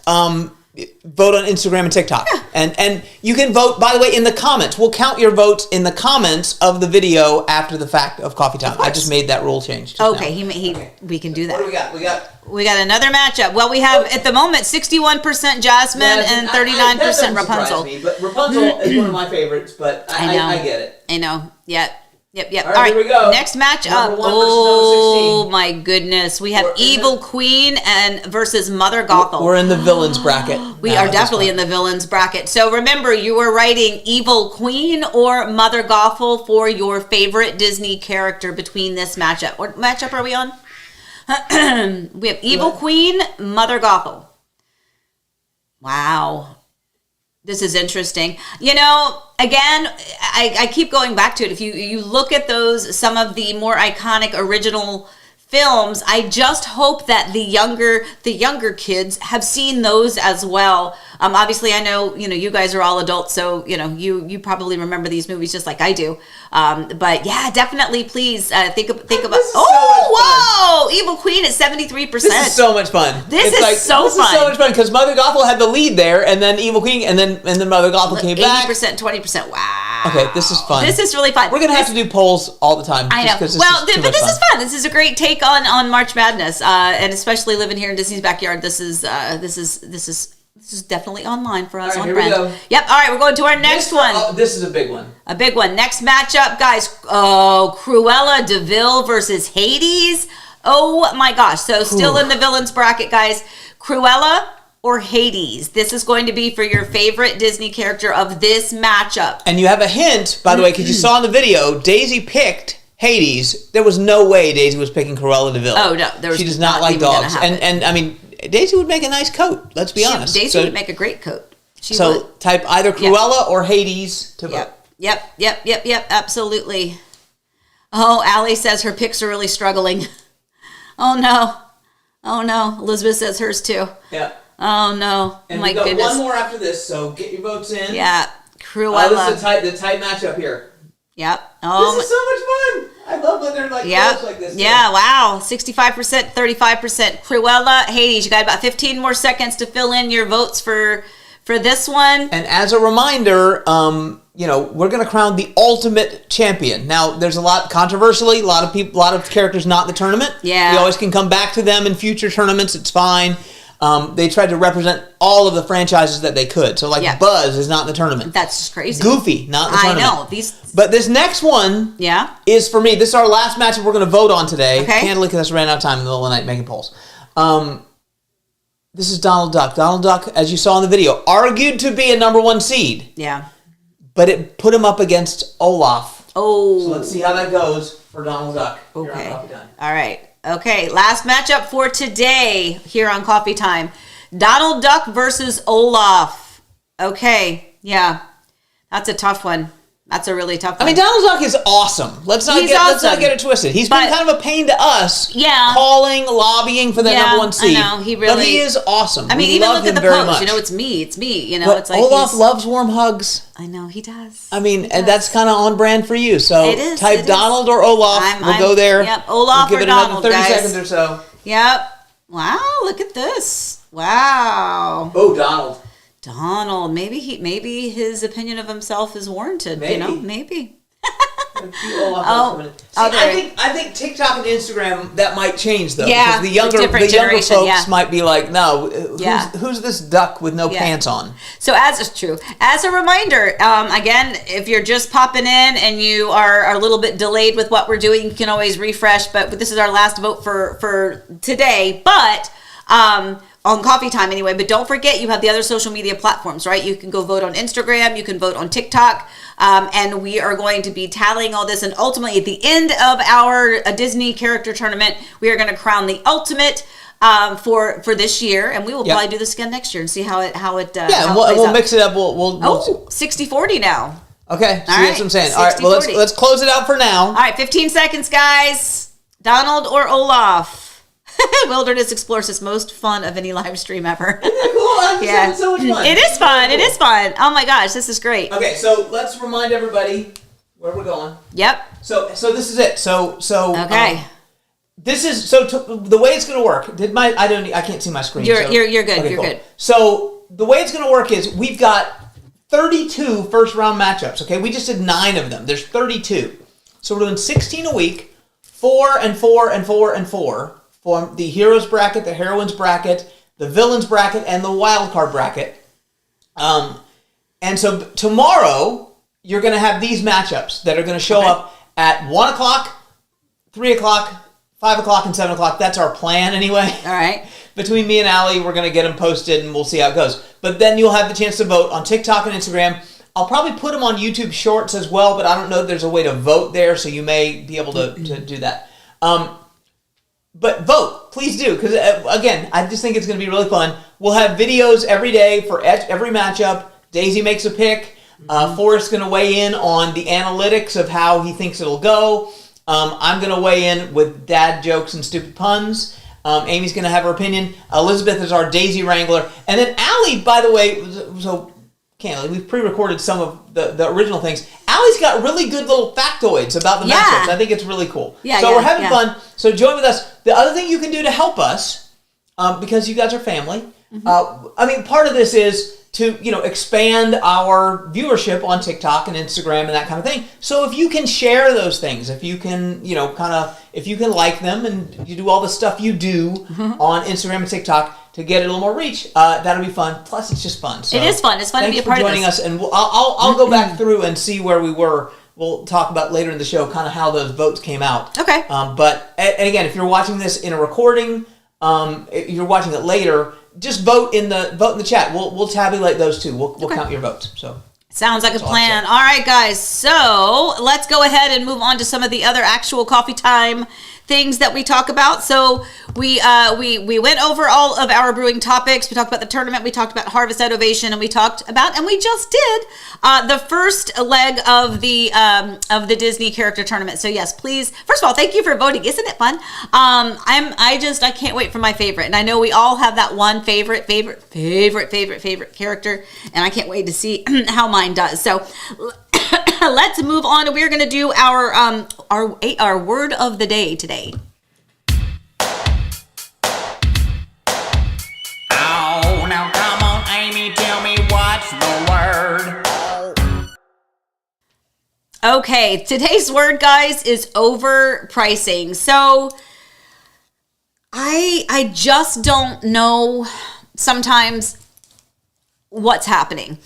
vote on Instagram and TikTok, and you can vote. By the way, in the comments, we'll count your votes in the comments of the video after the fact of Coffee Time. I just made that rule change. Okay, we can do that. What do we got? We got another matchup. Well, we have at the moment 61% Jasmine and 39% Rapunzel. Me, but Rapunzel is one of my favorites. But I get it. I know. Yep. All right, here we go. Next matchup. Oh my goodness, we have Evil Queen versus Mother Gothel. We're in the villains bracket. We are definitely in the villains bracket. So remember, you are writing Evil Queen or Mother Gothel for your favorite Disney character between this matchup. What matchup are we on? We have Evil Queen, Mother Gothel. Wow. This is interesting. Again, I keep going back to it. If you look at some of the more iconic original films, I just hope that the younger kids have seen those as well. Obviously, I know you guys are all adults, so you probably remember these movies just like I do. But yeah, definitely, please think about. Whoa! Evil Queen at 73%. This is so much fun. This is so fun because Mother Gothel had the lead there, and then Evil Queen, and then Mother Gothel came back. 80%, 20%. Wow. Okay, this is fun. This is really fun. We're gonna have to do polls all the time. I know. Well, but this is fun. This is a great take on March Madness, and especially living here in Disney's backyard. This is definitely online for us on brand. Go. Yep. All right, we're going to our next one. This is a big one. A big one. Next matchup, guys. Oh, Cruella de Vil versus Hades. Oh my gosh. So still in the villains bracket, guys. Cruella or Hades. This is going to be for your favorite Disney character of this matchup. And you have a hint, by the way, because you saw in the video, Daisy picked Hades. There was no way Daisy was picking Cruella de Vil. Oh, no. She does not like dogs. And I mean, Daisy would make a nice coat, let's be honest. Daisy would make a great coat. Type either Cruella or Hades to vote. Yep, absolutely. Oh, Allie says her picks are really struggling. Oh, no. Elizabeth says hers, too. Yeah. Oh, no. And My we've got goodness. one more after this, so get your votes in. Yeah, Cruella. This is the tight matchup here. Yep. This is so much fun. I love when they're close like this. Yeah, wow. 65%, 35%. Cruella, Hades. You got about 15 more seconds to fill in your votes for this one. And as a reminder, we're going to crown the ultimate champion. Now, there's a lot, controversially, a lot of characters not in the tournament. Yeah. We always can come back to them in future tournaments. It's fine. They tried to represent all of the franchises that they could. So, Buzz is not in the tournament. That's just crazy. Goofy, not in the tournament. I know. But this next one is for me. This is our last match that we're going to vote on today. Okay. Candidly, because I ran out of time in the middle of the night making polls. This is Donald Duck. Donald Duck, as you saw in the video, argued to be a number 1 seed. Yeah. But it put him up against Olaf. Oh. So let's see how that goes for Donald Duck. Okay. All right. Okay. Last matchup for today here on Coffee Time. Donald Duck versus Olaf. Okay. Yeah. That's a tough one. That's a really tough one. I mean, Donald Duck is awesome. Let's not get it twisted. He's been kind of a pain to us. Yeah. Lobbying for the number 1 seed. I know. But he is awesome. I mean, even look at the pose. It's me. It's me. But it's like Olaf loves warm hugs. I know he does. I mean, and that's kind of on brand for you. So type Donald or Olaf. We'll go there. Yep. Olaf we'll give or it another Donald, 30 guys. seconds or so. Yep. Wow. Look at this. Wow. Oh, Donald. Maybe his opinion of himself is warranted. Maybe. I think TikTok and Instagram that might change though. Yeah, because the younger folks might be like, no, who's this duck with no pants on? So as a reminder, again, if you're just popping in and you are a little bit delayed with what we're doing, you can always refresh. But this is our last vote for today. But on Coffee Time anyway, but don't forget you have the other social media platforms, right? You can go vote on Instagram, you can vote on TikTok, and we are going to be tallying all this, and ultimately at the end of our Disney character tournament, we are going to crown the ultimate for this year, and we will probably do this again next year and see how it we'll mix it up. We'll 60-40 now. Okay, so that's what I'm saying. All right, well let's close it out for now. All right, 15 seconds, guys. Donald or Olaf? Wilderness Explorers is most fun of any live stream ever. Isn't that cool? I'm just having so much fun. It is fun. It is fun. Oh my gosh, this is great. Okay, so let's remind everybody where we're going. Yep. So this is it. So okay. This is the way it's going to work. I can't see my screen. You're good. Okay, you're cool. good. So the way it's going to work is we've got 32 first round matchups. Okay, we just did 9 of them. There's 32. So we're doing 16 a week, 4 and 4 and 4 and 4. For the heroes bracket, the heroines bracket, the villains bracket, and the wild card bracket. And so tomorrow, you're going to have these matchups that are going to show up at 1 o'clock, 3 o'clock, 5 o'clock, and 7 o'clock. That's our plan anyway. All right. Between me and Allie, we're going to get them posted, and we'll see how it goes. But then you'll have the chance to vote on TikTok and Instagram. I'll probably put them on YouTube Shorts as well, but I don't know if there's a way to vote there, so you may be able to do that. But vote, please do, because again, I just think it's going to be really fun. We'll have videos every day for every matchup. Daisy makes a pick. Forrest's going to weigh in on the analytics of how he thinks it'll go. I'm going to weigh in with dad jokes and stupid puns. Amy's going to have her opinion. Elizabeth is our Daisy Wrangler. And then Allie, by the way, we've pre-recorded some of the original things. Allie's got really good little factoids about the matchups. I think it's really cool. So we're having fun. So join with us. The other thing you can do to help us, because you guys are family, part of this is to expand our viewership on TikTok and Instagram and that kind of thing. So if you can share those things, if you can if you can like them and you do all the stuff you do on Instagram and TikTok to get a little more reach, that'll be fun. Plus, it's just fun. So it is fun. It's fun to be a part of this. Thanks for joining us, and I'll go back through and see where we were. We'll talk about later in the show kind of how those votes came out. Okay. But again, if you're watching this in a recording, if you're watching it later, just vote in the chat. We'll tabulate those too. We'll count your votes. So. Sounds like a plan. All right, guys. So let's go ahead and move on to some of the other actual coffee time things that we talk about. So we went over all of our brewing topics. We talked about the tournament. We talked about Harvest Innovation, and we talked about, and we just did the first leg of the Disney character tournament. So yes, please. First of all, thank you for voting. Isn't it fun? I can't wait for my favorite, and I know we all have that one favorite character, and I can't wait to see how mine does. So let's move on. We're going to do our word of the day today. Oh, now come on, Amy, tell me what's the word. Okay, today's word, guys, is overpricing. So I just don't know sometimes what's happening.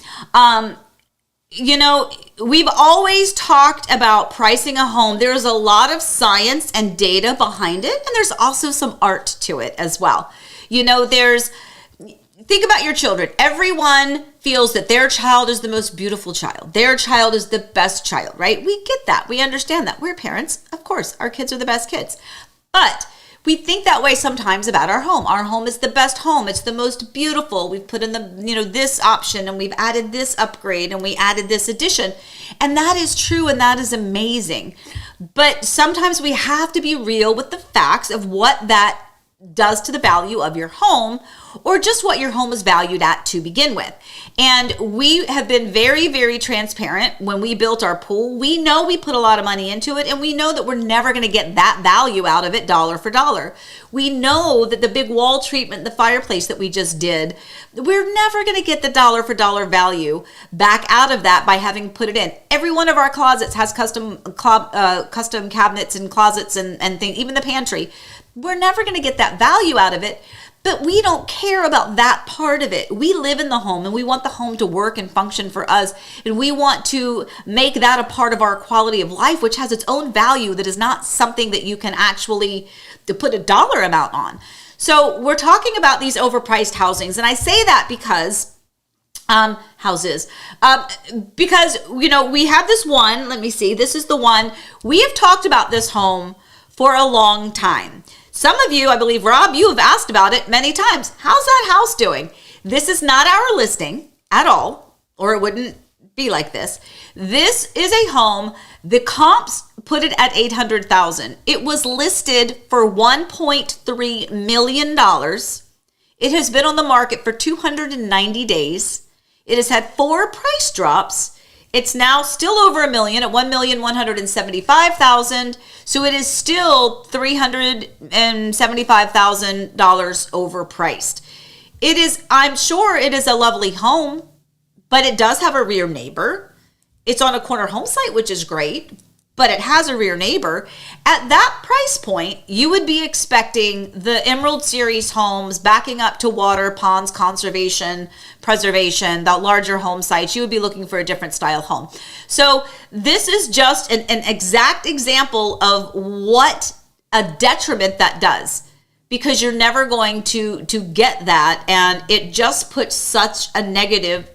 We've always talked about pricing a home. There's a lot of science and data behind it, and there's also some art to it as well. Think about your children. Everyone feels that their child is the most beautiful child. Their child is the best child, right? We get that. We understand that. We're parents. Of course, our kids are the best kids. But we think that way sometimes about our home. Our home is the best home. It's the most beautiful. We've put in this option, and we've added this upgrade, and we added this addition. And that is true, and that is amazing. But sometimes we have to be real with the facts of what that does to the value of your home, or just what your home is valued at to begin with. And we have been very, very transparent. When we built our pool, we know we put a lot of money into it, and we know that we're never going to get that value out of it dollar for dollar. We know that the big wall treatment, the fireplace that we just did, we're never going to get the dollar for dollar value back out of that by having put it in. Every one of our closets has custom cabinets and closets and things, even the pantry. We're never going to get that value out of it, but we don't care about that part of it. We live in the home, and we want the home to work and function for us, and we want to make that a part of our quality of life, which has its own value that is not something that you can actually put a dollar amount on. So we're talking about these overpriced housings, and I say that because because we have this one. Let me see. This is the one. We have talked about this home for a long time. Some of you, I believe, Rob, you have asked about it many times. How's that house doing? This is not our listing at all, or it wouldn't be like this. This is a home. The comps put it at $800,000. It was listed for $1.3 million. It has been on the market for 290 days. It has had 4 price drops. It's now still over $1 million at $1,175,000. So it is still $375,000 overpriced. It is, I'm sure it is a lovely home, but it does have a rear neighbor. It's on a corner home site, which is great, but it has a rear neighbor. At that price point, you would be expecting the Emerald Series homes backing up to water, ponds, conservation, preservation, the larger home sites. You would be looking for a different style home. So this is just an exact example of what a detriment that does, because you're never going to get that, and it just puts such a negative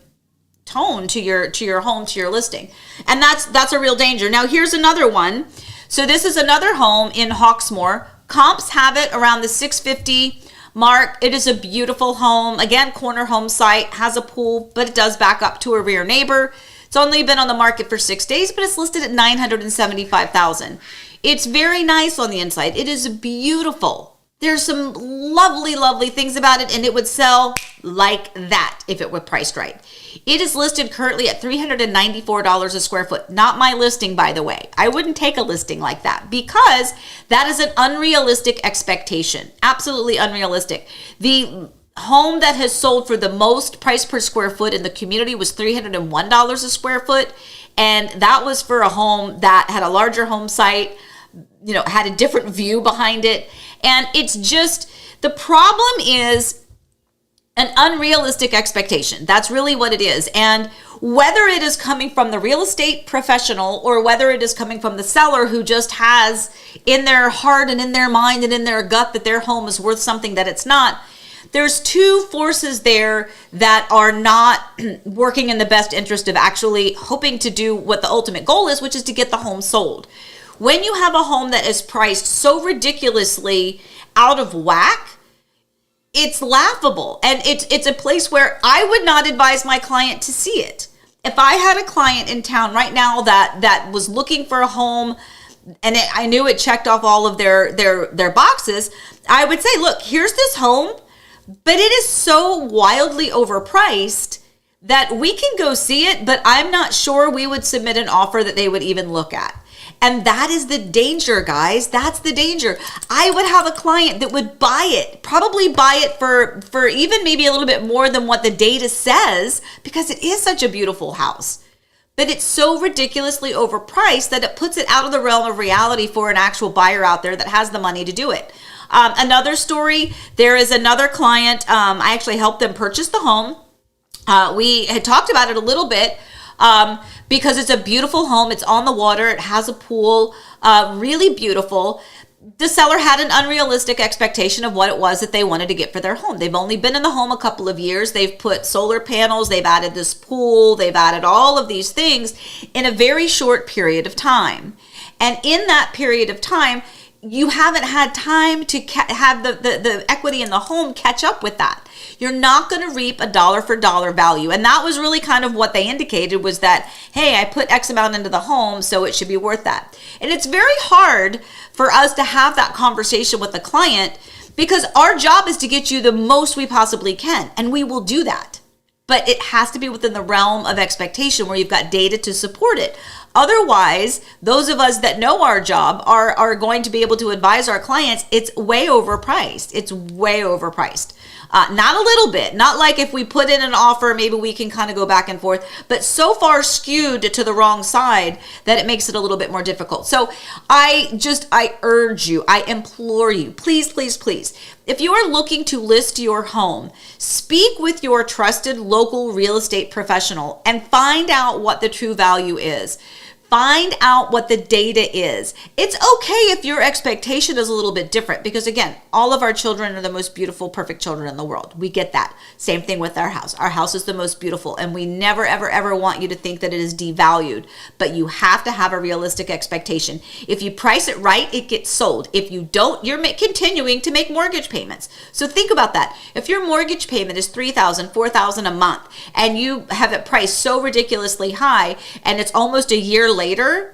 tone to your home, to your listing. And that's a real danger. Now here's another one. So this is another home in Hawksmoor. Comps have it around the 650 mark. It is a beautiful home. Again, corner home site, has a pool, but it does back up to a rear neighbor. It's only been on the market for 6 days, but it's listed at $975,000. It's very nice on the inside. It is beautiful. There's some lovely, lovely things about it, and it would sell like that if it were priced right. It is listed currently at $394 a square foot. Not my listing, by the way. I wouldn't take a listing like that, because that is an unrealistic expectation. Absolutely unrealistic. The home that has sold for the most price per square foot in the community was $301 a square foot. And that was for a home that had a larger home site, had a different view behind it. And it's just, the problem is an unrealistic expectation. That's really what it is. And whether it is coming from the real estate professional, or whether it is coming from the seller who just has in their heart and in their mind and in their gut that their home is worth something that it's not, there's two forces there that are not working in the best interest of actually hoping to do what the ultimate goal is, which is to get the home sold. When you have a home that is priced so ridiculously out of whack, it's laughable. And it's a place where I would not advise my client to see it. If I had a client in town right now that was looking for a home and I knew it checked off all of their boxes, I would say, look, here's this home, but it is so wildly overpriced that we can go see it, but I'm not sure we would submit an offer that they would even look at. And that is the danger, guys. That's the danger. I would have a client that would buy it, probably buy it for even maybe a little bit more than what the data says, because it is such a beautiful house. But it's so ridiculously overpriced that it puts it out of the realm of reality for an actual buyer out there that has the money to do it. Another story, there is another client. I actually helped them purchase the home. We had talked about it a little bit because it's a beautiful home. It's on the water. It has a pool, really beautiful. The seller had an unrealistic expectation of what it was that they wanted to get for their home. They've only been in the home a couple of years. They've put solar panels. They've added this pool. They've added all of these things in a very short period of time. And in that period of time, you haven't had time to have the equity in the home catch up with that. You're not going to reap a dollar for dollar value. And that was really kind of what they indicated, was that, hey, I put X amount into the home, so it should be worth that. And it's very hard for us to have that conversation with the client, because our job is to get you the most we possibly can. And we will do that. But it has to be within the realm of expectation where you've got data to support it. Otherwise, those of us that know our job are going to be able to advise our clients, it's way overpriced. It's way overpriced. Not a little bit, not like if we put in an offer, maybe we can kind of go back and forth, but so far skewed to the wrong side that it makes it a little bit more difficult. So I urge you, I implore you, please, please, please, if you are looking to list your home, speak with your trusted local real estate professional and find out what the true value is. Find out what the data is. It's okay if your expectation is a little bit different, because again, all of our children are the most beautiful, perfect children in the world. We get that. Same thing with our house. Our house is the most beautiful, and we never, ever, ever want you to think that it is devalued, but you have to have a realistic expectation. If you price it right, it gets sold. If you don't, you're continuing to make mortgage payments. So think about that. If your mortgage payment is $3,000, $4,000 a month, and you have it priced so ridiculously high, and it's almost a year later,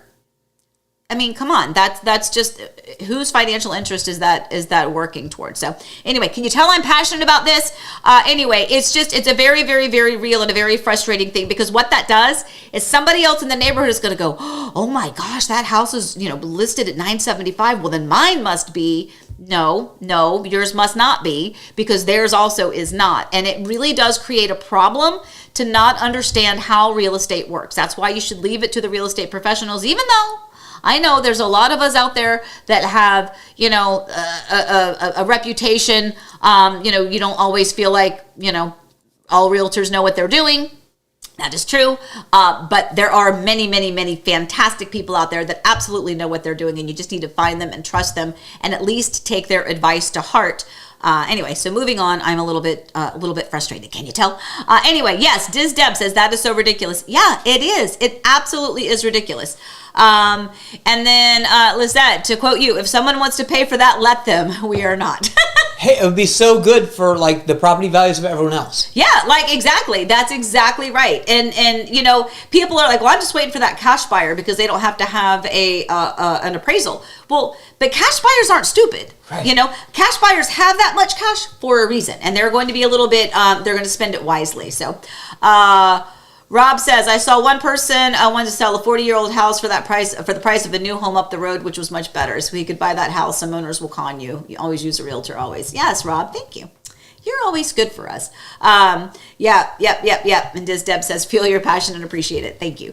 I mean, come on, that's just, whose financial interest is that working towards? So anyway, can you tell I'm passionate about this? Anyway, it's a very, very, very real and a very frustrating thing, because what that does is somebody else in the neighborhood is going to go, oh my gosh, that house is, listed at $975. Well, then mine must be. No, yours must not be, because theirs also is not. And it really does create a problem to not understand how real estate works. That's why you should leave it to the real estate professionals, even though I know there's a lot of us out there that have, a reputation. You don't always feel like, all realtors know what they're doing. That is true. But there are many, many, many fantastic people out there that absolutely know what they're doing, and you just need to find them and trust them and at least take their advice to heart. Anyway, so moving on, I'm a little bit frustrated. Can you tell? Anyway, yes, Diz Deb says that is so ridiculous. Yeah, it is. It absolutely is ridiculous. And then Lizette, to quote you, if someone wants to pay for that, let them. We are not. Hey, it would be so good for like the property values of everyone else. Yeah, like exactly. That's exactly right. And people are like, well, I'm just waiting for that cash buyer because they don't have to have an appraisal. Well, but cash buyers aren't stupid. Right. Cash buyers have that much cash for a reason, and they're going to be a little bit, they're going to spend it wisely. So, Rob says, I saw one person wanted to sell a 40-year-old house for the price of a new home up the road, which was much better. So he could buy that house. Some owners will con you. You always use a realtor, always. Yes, Rob, thank you. You're always good for us. Yep. And Diz Deb says, feel your passion and appreciate it. Thank you.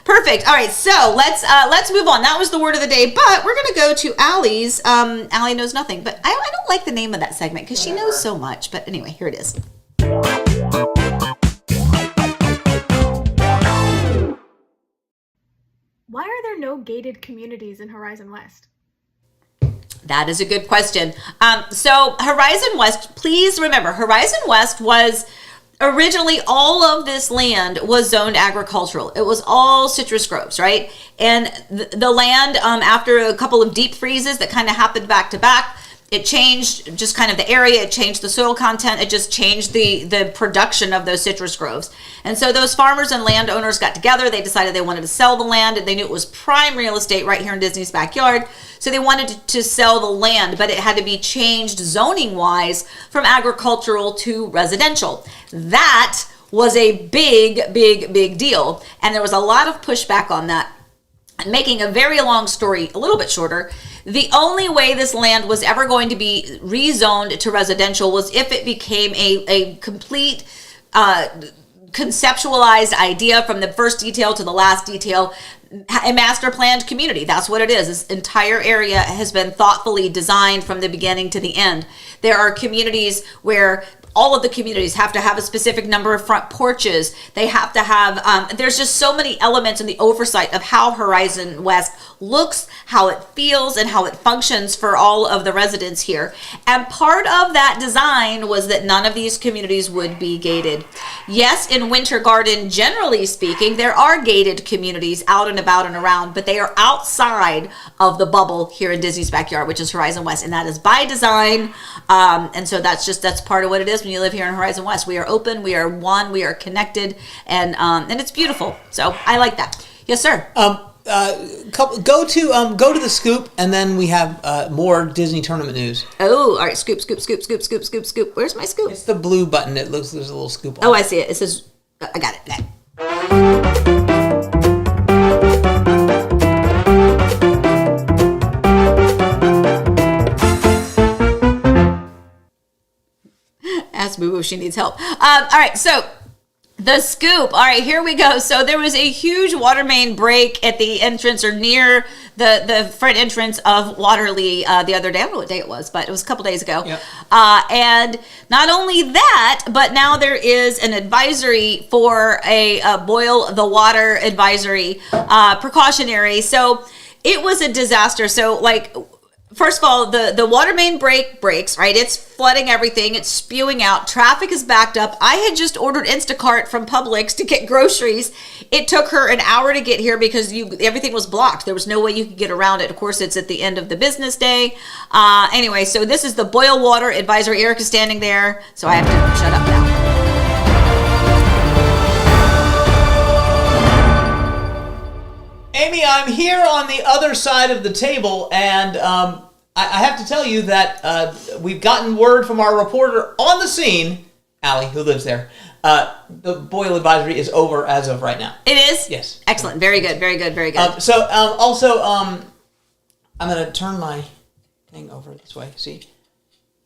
Perfect. All right, so let's move on. That was the word of the day, but we're gonna go to Allie's. Allie knows nothing, but I don't like the name of that segment because she knows so much. But anyway, here it is. Why are there no gated communities in Horizon West? That is a good question. So Horizon West, please remember, Horizon West was originally, all of this land was zoned agricultural. It was all citrus groves, right? And the land, after a couple of deep freezes that kind of happened back to back, it changed just kind of the area, it changed the soil content, it just changed the production of those citrus groves. And so those farmers and landowners got together, they decided they wanted to sell the land, and they knew it was prime real estate right here in Disney's backyard. So they wanted to sell the land, but it had to be changed zoning-wise from agricultural to residential. That was a big, big, big deal. And there was a lot of pushback on that. And making a very long story a little bit shorter, the only way this land was ever going to be rezoned to residential was if it became a complete conceptualized idea from the first detail to the last detail, a master planned community. That's what it is. This entire area has been thoughtfully designed from the beginning to the end. There are communities where all of the communities have to have a specific number of front porches. They have to have, there's just so many elements in the oversight of how Horizon West looks, how it feels, and how it functions for all of the residents here. And part of that design was that none of these communities would be gated. Yes, in Winter Garden, generally speaking, there are gated communities out and about and around, but they are outside of the bubble here in Disney's backyard, which is Horizon West, and that is by design. And so that's part of what it is when you live here in Horizon West. We are open, we are one, we are connected, and it's beautiful. So I like that. Yes, sir. Go to the scoop, and then we have more Disney tournament news. Oh, all right. Scoop. Where's my scoop? It's the blue button. It looks, there's a little scoop on it. I see it. It says, I got it. Okay. Ask Boo Boo if she needs help. All right, so the scoop. All right, here we go. So there was a huge water main break at the entrance or near the front entrance of Waterley the other day. I don't know what day it was, but it was a couple days ago. Yep. And not only that, but now there is an advisory for a boil the water advisory, precautionary. So it was a disaster. So like, first of all, the water main breaks, right? It's flooding everything. It's spewing out. Traffic is backed up. I had just ordered Instacart from Publix to get groceries. It took her an hour to get here because everything was blocked. There was no way you could get around it. Of course, it's at the end of the business day. Anyway, so this is the boil water advisory. Eric is standing there, so I have to shut up now. Amy, I'm here on the other side of the table, and I have to tell you that we've gotten word from our reporter on the scene, Allie, who lives there. The boil advisory is over as of right now. It is? Yes. Excellent. Very good. Also, I'm going to turn my thing over this way. See?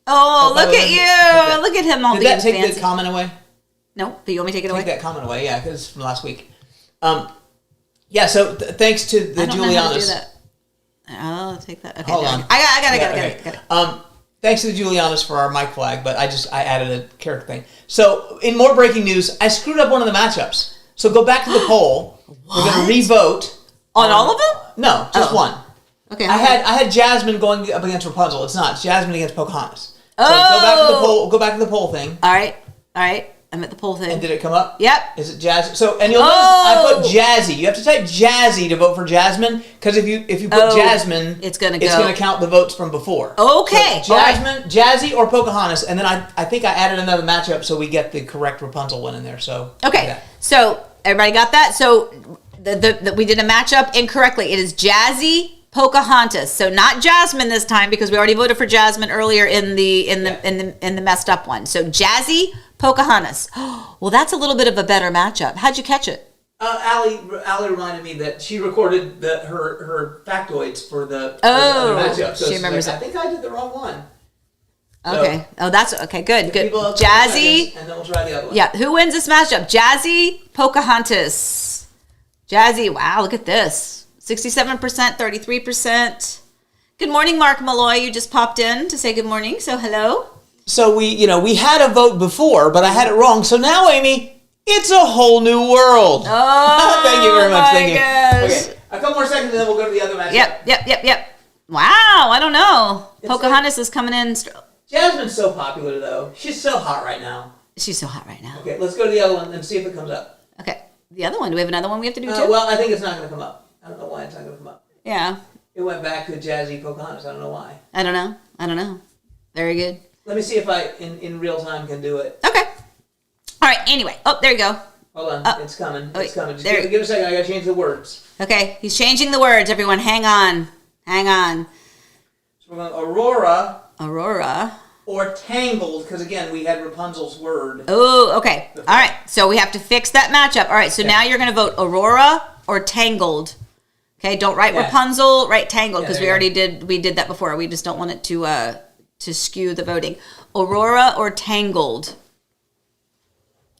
Oh, look at you. Look at him all being fancy. Did that take the comment away? No, but you want me to take it away? Take that comment away, yeah, because it's from last week. Yeah, so thanks to the Julianas. I don't know how to do that. I'll take that. Okay, hold on. I got it. Thanks to the Julianas for our mic flag, but I added a character thing. So, in more breaking news, I screwed up one of the matchups. So go back to the poll. We're going to re-vote. On all of them? No, just one. Okay. I had Jasmine going up against Rapunzel. It's not. It's Jasmine against Pocahontas. So go back to the poll thing. All right. I'm at the poll thing. And did it come up? Yep. Is it Jazzy? So, and you'll notice I put Jazzy. You have to type Jazzy to vote for Jasmine, because if you put Jasmine, it's going to count the votes from before. Okay. So Jasmine, right. Jazzy, or Pocahontas, and then I think I added another matchup so we get the correct Rapunzel one in there. So okay. So everybody got that? So we did a matchup incorrectly. It is Jazzy, Pocahontas. So not Jasmine this time, because we already voted for Jasmine earlier in the messed up one. So Jazzy, Pocahontas. Well, that's a little bit of a better matchup. How'd you catch it? Allie reminded me that she recorded her factoids for the other matchup. So she remembers it. I think I did the wrong one. Okay. So, that's okay. Good. Jazzy. And then we'll try the other one. Yeah. Who wins this matchup? Jazzy, Pocahontas. Jazzy. Wow. Look at this. 67%, 33%. Good morning, Mark Malloy. You just popped in to say good morning. So hello. So we had a vote before, but I had it wrong. So now, Amy, it's a whole new world. Oh, thank you very much. Thank you. Gosh. Okay, a couple more seconds, and then we'll go to the other match. Yep. Wow, I don't know. Pocahontas is coming in. Jasmine's so popular, though. She's so hot right now. She's so hot right now. Okay, let's go to the other one and see if it comes up. Okay, the other one. Do we have another one we have to do too? Well, I think it's not going to come up. I don't know why it's not going to come up. Yeah. It went back to Jazzy Pocahontas. I don't know why. I don't know. Very good. Let me see if I, in real time, can do it. Okay. All right, anyway. Oh, there you go. Hold on. It's coming. It's coming. Just give it a second. I got to change the words. Okay, he's changing the words, everyone. Hang on. So we're going Aurora. Aurora. Or Tangled, because, again, we had Rapunzel's word. Oh, okay. All right, so we have to fix that matchup. All right, so now you're going to vote Aurora or Tangled. Okay, don't write Rapunzel, write Tangled, because we did that before. We just don't want it to skew the voting. Aurora or Tangled?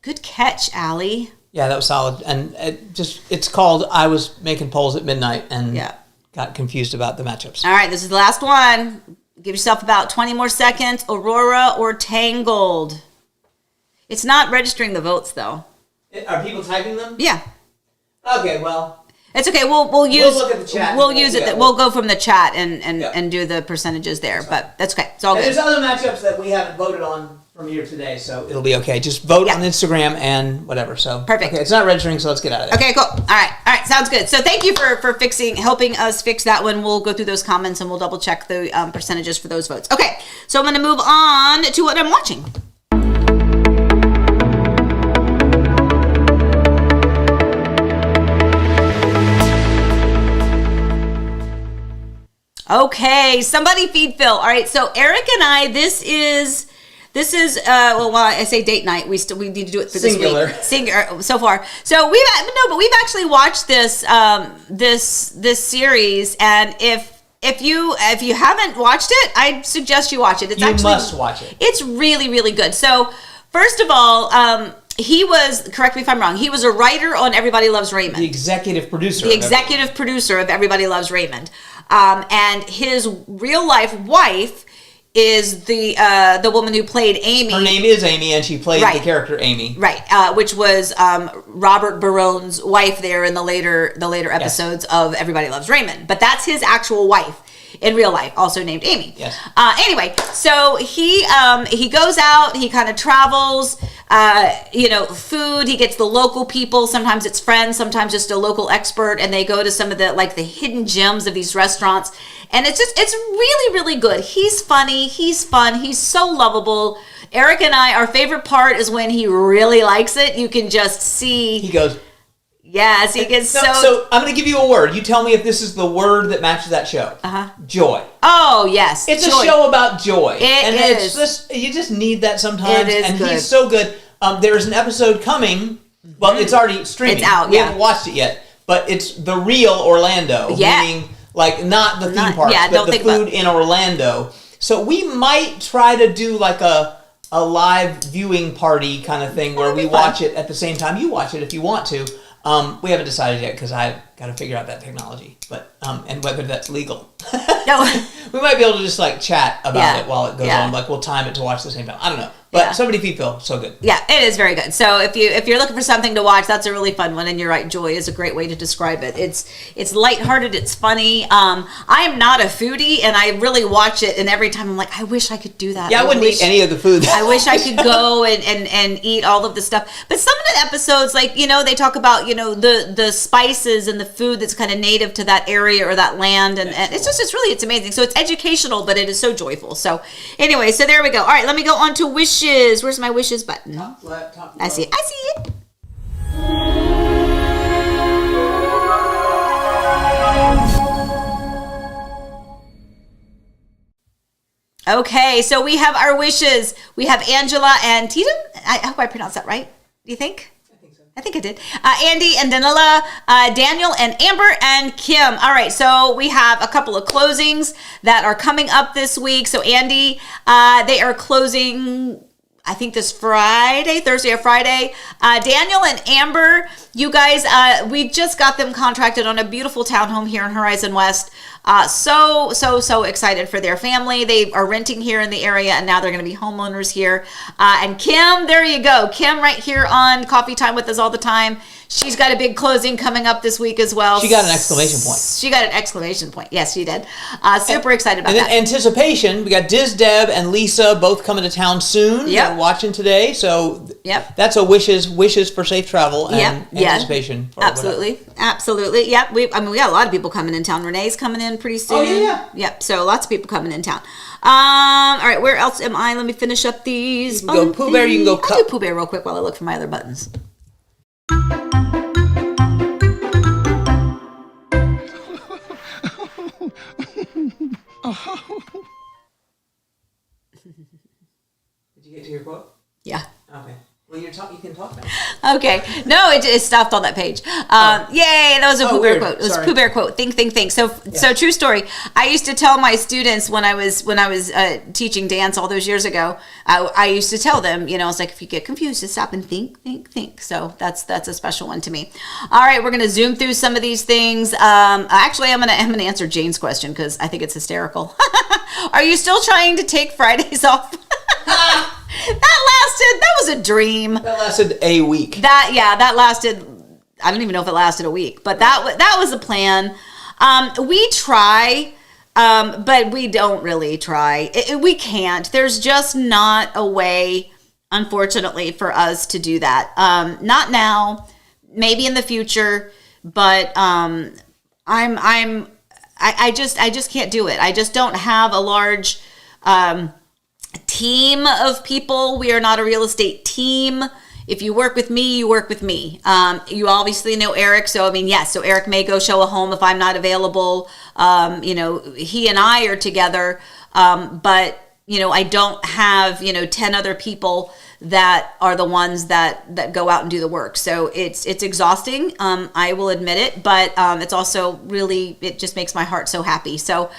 Good catch, Allie. Yeah, that was solid. And it's called I Was Making Polls at Midnight and got confused about the matchups. All right, this is the last one. Give yourself about 20 more seconds. Aurora or Tangled? It's not registering the votes, though. Are people typing them? Yeah. Okay, well. It's okay. We'll look at the chat. We'll use it. We'll go from the chat and do the percentages there. But that's okay. It's all good. There's other matchups that we haven't voted on from here today, so it'll be okay. Just vote on Instagram and whatever. So perfect. Okay, it's not registering, so let's get out of there. Okay, cool. All right, sounds good. So thank you for helping us fix that one. We'll go through those comments and we'll double check the percentages for those votes. Okay, so I'm going to move on to what I'm watching. Okay, somebody feed Phil. All right, so Eric and I, this is well, I say date night. We need to do it for Singular. this week. Singular so far. So we've actually watched this this series, and if you haven't watched it, I suggest you watch it. You must watch it. It's really, really good. So first of all, he was, correct me if I'm wrong, he was a writer on Everybody Loves Raymond. The executive producer. Producer of Everybody Loves Raymond. And his real life wife is the woman who played Amy. Her name is Amy, and she played the character Amy. Right, which was Robert Barone's wife there in the later episodes of Everybody Loves Raymond. But that's his actual wife in real life, also named Amy. Yes. Anyway, so he goes out, he kind of travels, food, he gets the local people, sometimes it's friends, sometimes just a local expert, and they go to some of the hidden gems of these restaurants. And it's really, really good. He's funny, he's fun, he's so lovable. Eric and I, our favorite part is when he really likes it. You can just see. He goes, yes, he gets so. So I'm going to give you a word. You tell me if this is the word that matches that show. Joy. Oh, yes. It's joy. a show about joy. It is. It's just, you just need that sometimes. It is and good. He's so good. There's an episode coming. Well, it's already streaming. It's out, We haven't watched it yet. But it's the real Orlando. Yeah. Meaning, not the theme parks, but the food in Orlando. So we might try to do a live viewing party kind of thing where we watch it at the same time you watch it if you want to. We haven't decided yet because I've got to figure out that technology, but and whether that's legal. No. We might be able to just chat about it while it goes on. We'll time it to watch at the same time. I don't know, but somebody feed Phil, so good. Yeah, it is very good. So if you're looking for something to watch, that's a really fun one. And you're right, joy is a great way to describe it. It's lighthearted, it's funny. I am not a foodie, and I really watch it, and every time I'm like, I wish I could do that. Yeah, I wouldn't eat any of the food. I wish I could go and eat all of the stuff. But some of the episodes, they talk about the spices and the food that's kind of native to that area or that land, and it's amazing. So it's educational, but it is so joyful. So anyway, so there we go. All right, let me go on to wishes. Where's my wishes button? Top left, top I see it. Okay, so we have our wishes. We have Angela and Tatum. I hope I pronounced that right. Do you think? I think I did. Andy and Danila, Daniel and Amber and Kim. All right, so we have a couple of closings that are coming up this week. So Andy, they are closing, I think this Thursday or Friday. Daniel and Amber, you guys, we just got them contracted on a beautiful townhome here in Horizon West. So excited for their family. They are renting here in the area, and now they're going to be homeowners here. And Kim, there you go. Kim right here on Coffee Time with us all the time. She's got a big closing coming up this week as well. She got an exclamation point. She got an exclamation point. Yes, she did. Super excited about that. And then anticipation, we got Diz, Deb, and Lisa both coming to town soon. Yep. They're watching today, so yep. That's a wishes for safe travel and anticipation. For absolutely. Absolutely. Yep. We got a lot of people coming in town. Renee's coming in pretty soon. Oh, yeah. Yep. So lots of people coming in town. All right. Where else am I? Let me finish up these. You can go Pooh Bear. You can go I'll do Pooh Bear real quick while I look for my other buttons. Did you get to your quote? Yeah. Okay. Well, you can talk now. Okay. No, it stopped on that page. Yay, that was a Pooh Bear quote. It was a Pooh Bear quote. Think. So true story. I used to tell my students when I was teaching dance all those years ago, I used to tell them, it's like, if you get confused, just stop and think. So that's a special one to me. All right, we're going to zoom through some of these things. Actually, I'm going to answer Jane's question because I think it's hysterical. Are you still trying to take Fridays off? That was a dream. That lasted a week. That lasted, I don't even know if it lasted a week, but that was a plan. We try, but we don't really try. We can't. There's just not a way, unfortunately, for us to do that. Not now, maybe in the future, but I just can't do it. I just don't have a large team of people. We are not a real estate team. If you work with me, you work with me. You obviously know Eric. So, yes. So Eric may go show a home if I'm not available. He and I are together. But, I don't have, 10 other people that are the ones that go out and do the work. So it's exhausting. I will admit it, but it's also really, it just makes my heart so happy. So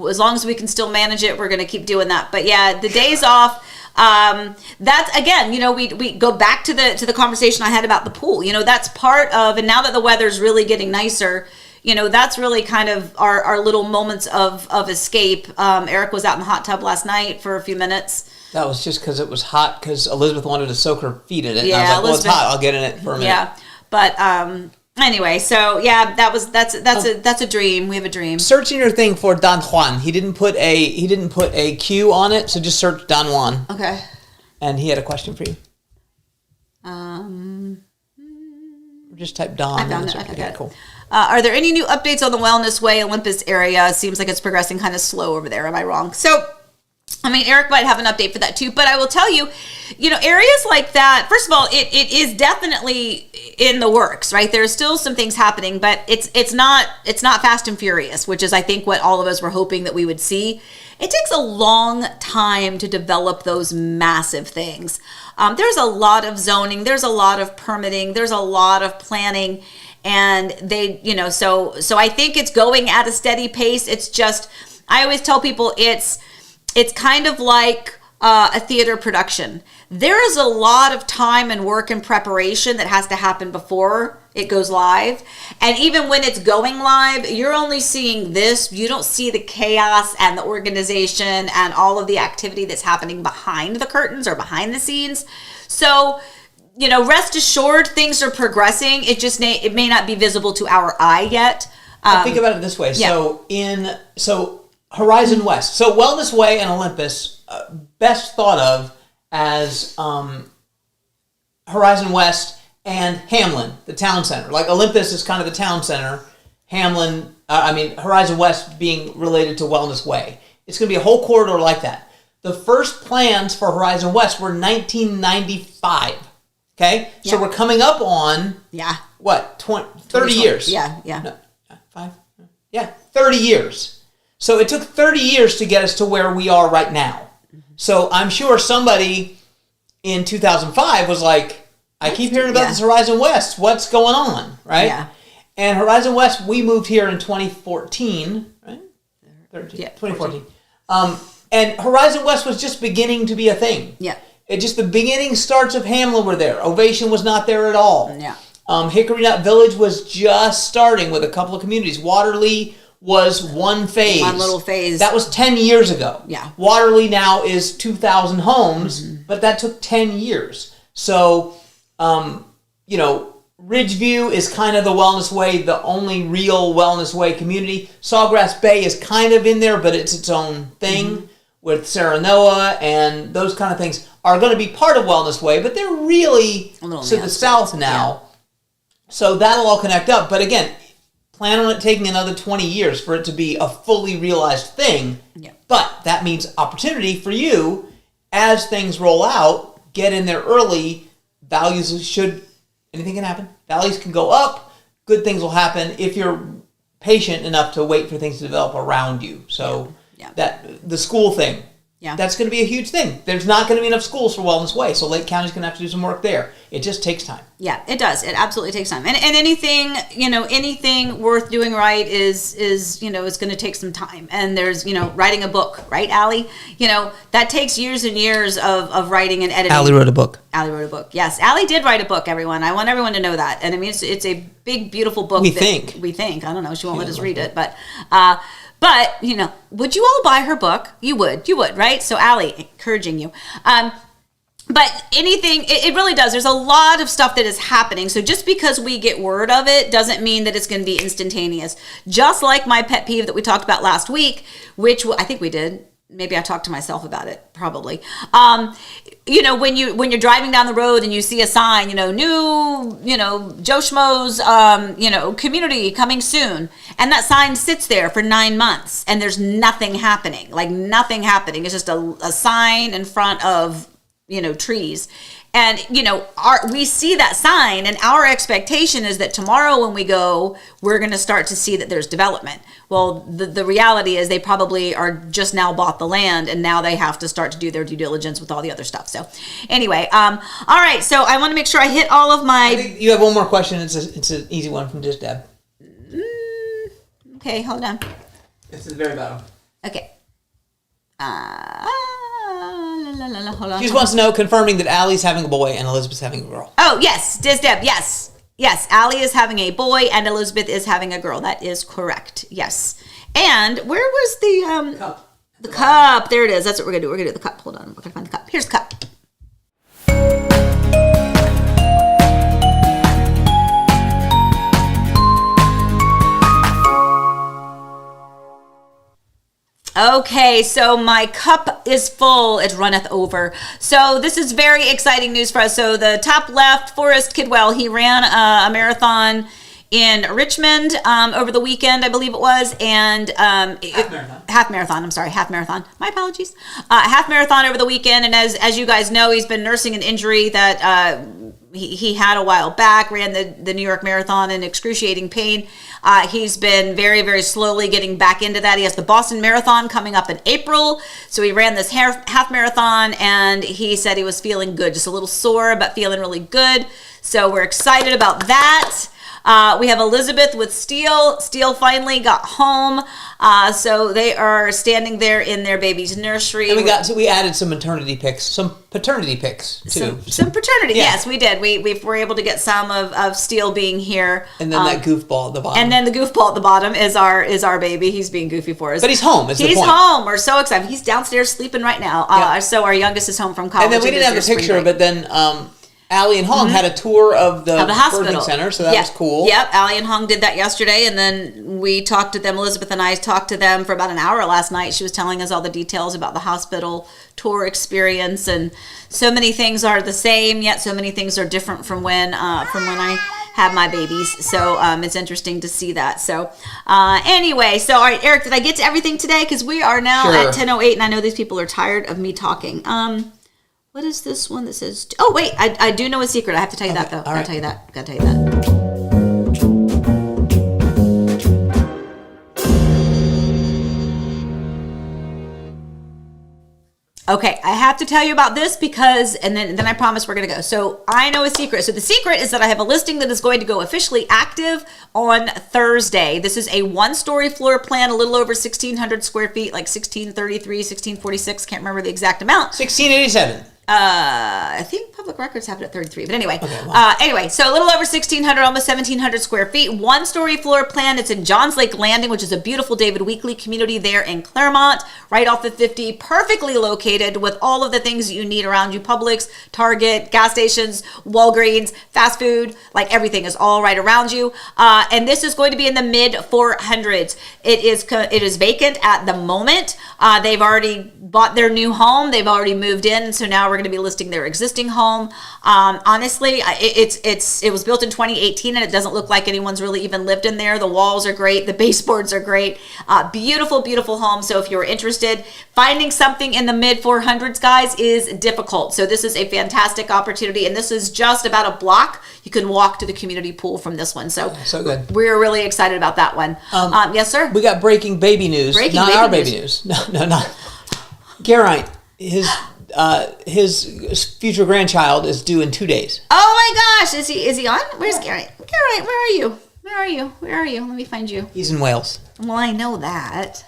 as long as we can still manage it, we're going to keep doing that. But yeah, the days off, that's again, we go back to the conversation I had about the pool. That's part of, and now that the weather's really getting nicer, that's really kind of our little moments of escape. Eric was out in the hot tub last night for a few minutes. That was just because it was hot, because Elizabeth wanted to soak her feet in it. Yeah, and I was like, well, it's hot. I'll get in it for a minute. Yeah, but anyway, so yeah, that's a dream. We have a dream. Searching your thing for Don Juan. He didn't put a Q on it, so just search Don Juan. Okay. And he had a question for you. Just type Don. I found it. Okay, cool. Are there any new updates on the Wellness Way Olympus area? Seems like it's progressing kind of slow over there. Am I wrong? So, Eric might have an update for that too, but I will tell you, areas like that, first of all, it is definitely in the works, right? There's still some things happening, but it's not fast and furious, which is, I think, what all of us were hoping that we would see. It takes a long time to develop those massive things. There's a lot of zoning, there's a lot of permitting, there's a lot of planning, and they, so I think it's going at a steady pace. It's just, I always tell people it's kind of like a theater production. There is a lot of time and work and preparation that has to happen before it goes live. And even when it's going live, you're only seeing this. You don't see the chaos and the organization and all of the activity that's happening behind the curtains or behind the scenes. So, rest assured, things are progressing. It may not be visible to our eye yet. Think about it this way. Yeah. So Horizon West. So Wellness Way and Olympus, best thought of as Horizon West and Hamlin, the town center. Like Olympus is kind of the town center. Horizon West being related to Wellness Way. It's going to be a whole corridor like that. The first plans for Horizon West were 1995. Okay? Yeah. So we're coming up on, what, 30 years? Yeah. No, 5? Yeah, 30 years. So it took 30 years to get us to where we are right now. So I'm sure somebody in 2005 was like, I keep hearing about this Horizon West. What's going on, right? Yeah. And Horizon West, we moved here in 2014, right? 2014. And Horizon West was just beginning to be a thing. Yeah. It just, the beginning starts of Hamlin were there. Ovation was not there at all. Yeah. Hickory Nut Village was just starting with a couple of communities. Waterley was one phase. One little phase. That was 10 years ago. Yeah. Waterley now is 2,000 homes, but that took 10 years. So, Ridgeview is kind of the Wellness Way, the only real Wellness Way community. Sawgrass Bay is kind of in there, but it's its own thing with Serenoa, and those kind of things are going to be part of Wellness Way, but they're really to the south now. So that'll all connect up. But again, plan on it taking another 20 years for it to be a fully realized thing. Yeah. But that means opportunity for you as things roll out. Get in there early. Values should... Anything can happen. Values can go up. Good things will happen if you're patient enough to wait for things to develop around you. So that the school thing, that's going to be a huge thing. There's not going to be enough schools for Wellness Way, so Lake County's going to have to do some work there. It just takes time. Yeah, it does. It absolutely takes time. And anything, anything worth doing right is is going to take some time. And there's, writing a book, right, Allie? That takes years and years of writing and editing. Allie wrote a book. Yes, Allie did write a book, everyone. I want everyone to know that. And I mean, it's a big, beautiful book. We think. I don't know. She won't let us read it. But, would you all buy her book? You would, right? So Allie, encouraging you. But anything, it really does. There's a lot of stuff that is happening. So just because we get word of it doesn't mean that it's going to be instantaneous. Just like my pet peeve that we talked about last week, which I think we did. Maybe I talked to myself about it, probably. When you're driving down the road and you see a sign, new, Joe Schmo's, community coming soon. And that sign sits there for 9 months and there's nothing happening. Like nothing happening. It's just a sign in front of, trees. And, we see that sign and our expectation is that tomorrow when we go, we're going to start to see that there's development. Well, the reality is they probably are just now bought the land and now they have to start to do their due diligence with all the other stuff. So anyway, all right. So I want to make sure I hit all of my... I think you have one more question. It's an easy one from just Deb. Okay, hold on. It's at the very bottom. Okay. Hold on. She just wants to know, confirming that Allie's having a boy and Elizabeth's having a girl. Oh, yes. Diz Deb, yes. Yes, Allie is having a boy and Elizabeth is having a girl. That is correct. Yes. And where was the cup? The cup. There it is. That's what we're going to do. We're going to do the cup. Hold on. We're going to find the cup. Here's the cup. Okay, so my cup is full, it runneth over. So this is very exciting news for us. So the top left, Forrest Kidwell, he ran a marathon in Richmond over the weekend, I believe it was, and half marathon. My apologies. Half marathon over the weekend, and as you guys know, he's been nursing an injury that he had a while back. Ran the New York Marathon in excruciating pain. He's been very, very slowly getting back into that. He has the Boston Marathon coming up in April, so he ran this half marathon, and he said he was feeling good, just a little sore, but feeling really good. So we're excited about that. We have Elizabeth with Steele. Steele finally got home. So they are standing there in their baby's nursery. And we added some maternity pics, some paternity pics too. Some paternity, yes, we did. We were able to get some of Steele being here. And then that goofball at the bottom. And then the goofball at the bottom is our baby. He's being goofy for us. But he's home, is the point. He's home. We're so excited. He's downstairs sleeping right now. So our youngest is home from college. And then we didn't have a picture, but then Allie and Hong had a tour of the hospital birthing center, so that was cool. Yep, Allie and Hong did that yesterday, and then we talked to them. Elizabeth and I talked to them for about an hour last night. She was telling us all the details about the hospital tour experience, and so many things are the same, yet so many things are different from when I had my babies. So it's interesting to see that. So anyway, so all right, Eric, did I get to everything today? Because we are now at 10:08, and I know these people are tired of me talking. What is this one that says... Oh, wait. I do know a secret. I have to tell you that, though. All right. Gotta tell you that. Okay, I have to tell you about this because... And then I promise we're going to go. So I know a secret. So the secret is that I have a listing that is going to go officially active on Thursday. This is a one-story floor plan, a little over 1,600 square feet, like 1,633, 1,646. Can't remember the exact amount. 1687. I think Public records have it at 33. But anyway, anyway, so a little over 1,600, almost 1,700 square feet. 1-story floor plan. It's in Johns Lake Landing, which is a beautiful David Weekley community there in Claremont, right off the 50. Perfectly located with all of the things you need around you. Publix, Target, gas stations, Walgreens, fast food, like everything is all right around you. And this is going to be in the mid 400s. It is vacant at the moment. They've already bought their new home. They've already moved in. So now we're going to be listing their existing home. Honestly, it was built in 2018 and it doesn't look like anyone's really even lived in there. The walls are great. The baseboards are great. Beautiful, beautiful home. So if you're interested, finding something in the mid 400s, guys, is difficult. So this is a fantastic opportunity. And this is just about a block. You can walk to the community pool from this one. So good. We're really excited about that one. Yes, sir? We got breaking baby news. Not our baby news. No, not. Geraint, his future grandchild is due in 2 days. Oh my gosh, is he on? Where's Geraint? Geraint, where are you? Where are you? Let me find you. He's in Wales. Well, I know that.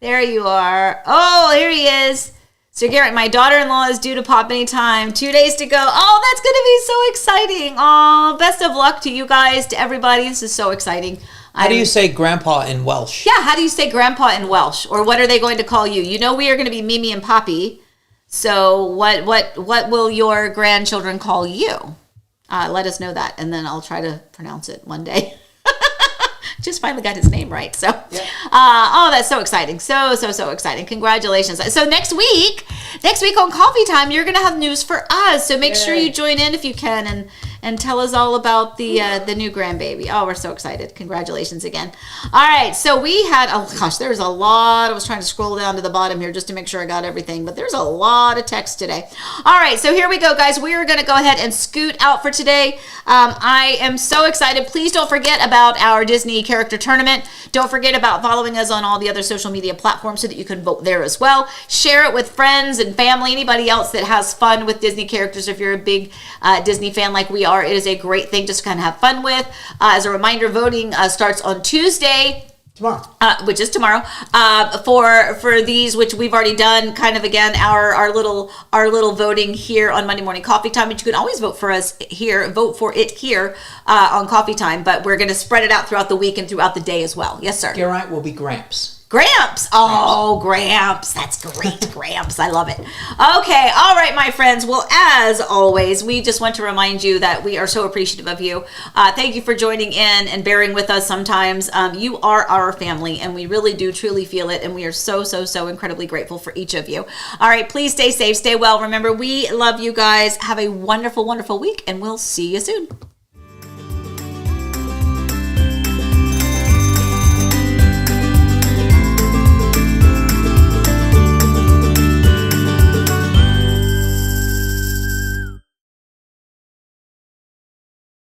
There you are. Oh, here he is. So Geraint, my daughter-in-law is due to pop anytime. 2 days to go. Oh, that's going to be so exciting. Oh, best of luck to you guys, to everybody. This is so exciting. How do you say grandpa in Welsh? Yeah, how do you say grandpa in Welsh? Or what are they going to call you? You know we are going to be Mimi and Poppy. So what will your grandchildren call you? Let us know that, and then I'll try to pronounce it one day. Just finally got his name right. So, oh, that's so exciting. So exciting. Congratulations. So next week on Coffee Time, you're going to have news for us. So make sure you join in if you can and tell us all about the new grandbaby. Oh, we're so excited. Congratulations again. All right. So we had, oh gosh, there's a lot. I was trying to scroll down to the bottom here just to make sure I got everything, but there's a lot of text today. All right. So here we go, guys. We are going to go ahead and scoot out for today. I am so excited. Please don't forget about our Disney character tournament. Don't forget about following us on all the other social media platforms so that you can vote there as well. Share it with friends and family, anybody else that has fun with Disney characters. If you're a big Disney fan like we are, it is a great thing just to kind of have fun with. As a reminder, voting starts on Tuesday. Tomorrow. Which is tomorrow, for these, which we've already done, kind of again our little voting here on Monday Morning Coffee Time. But you can always vote for it here on Coffee Time. But we're going to spread it out throughout the week and throughout the day as well. Yes, sir. Geraint will be Gramps. Gramps. Oh, Gramps. That's great, Gramps. I love it. Okay. All right, my friends. Well, as always, we just want to remind you that we are so appreciative of you. Thank you for joining in and bearing with us sometimes. You are our family, and we really do truly feel it, and we are so incredibly grateful for each of you. All right. Please stay safe, stay well. Remember, we love you guys. Have a wonderful, wonderful week, and we'll see you soon.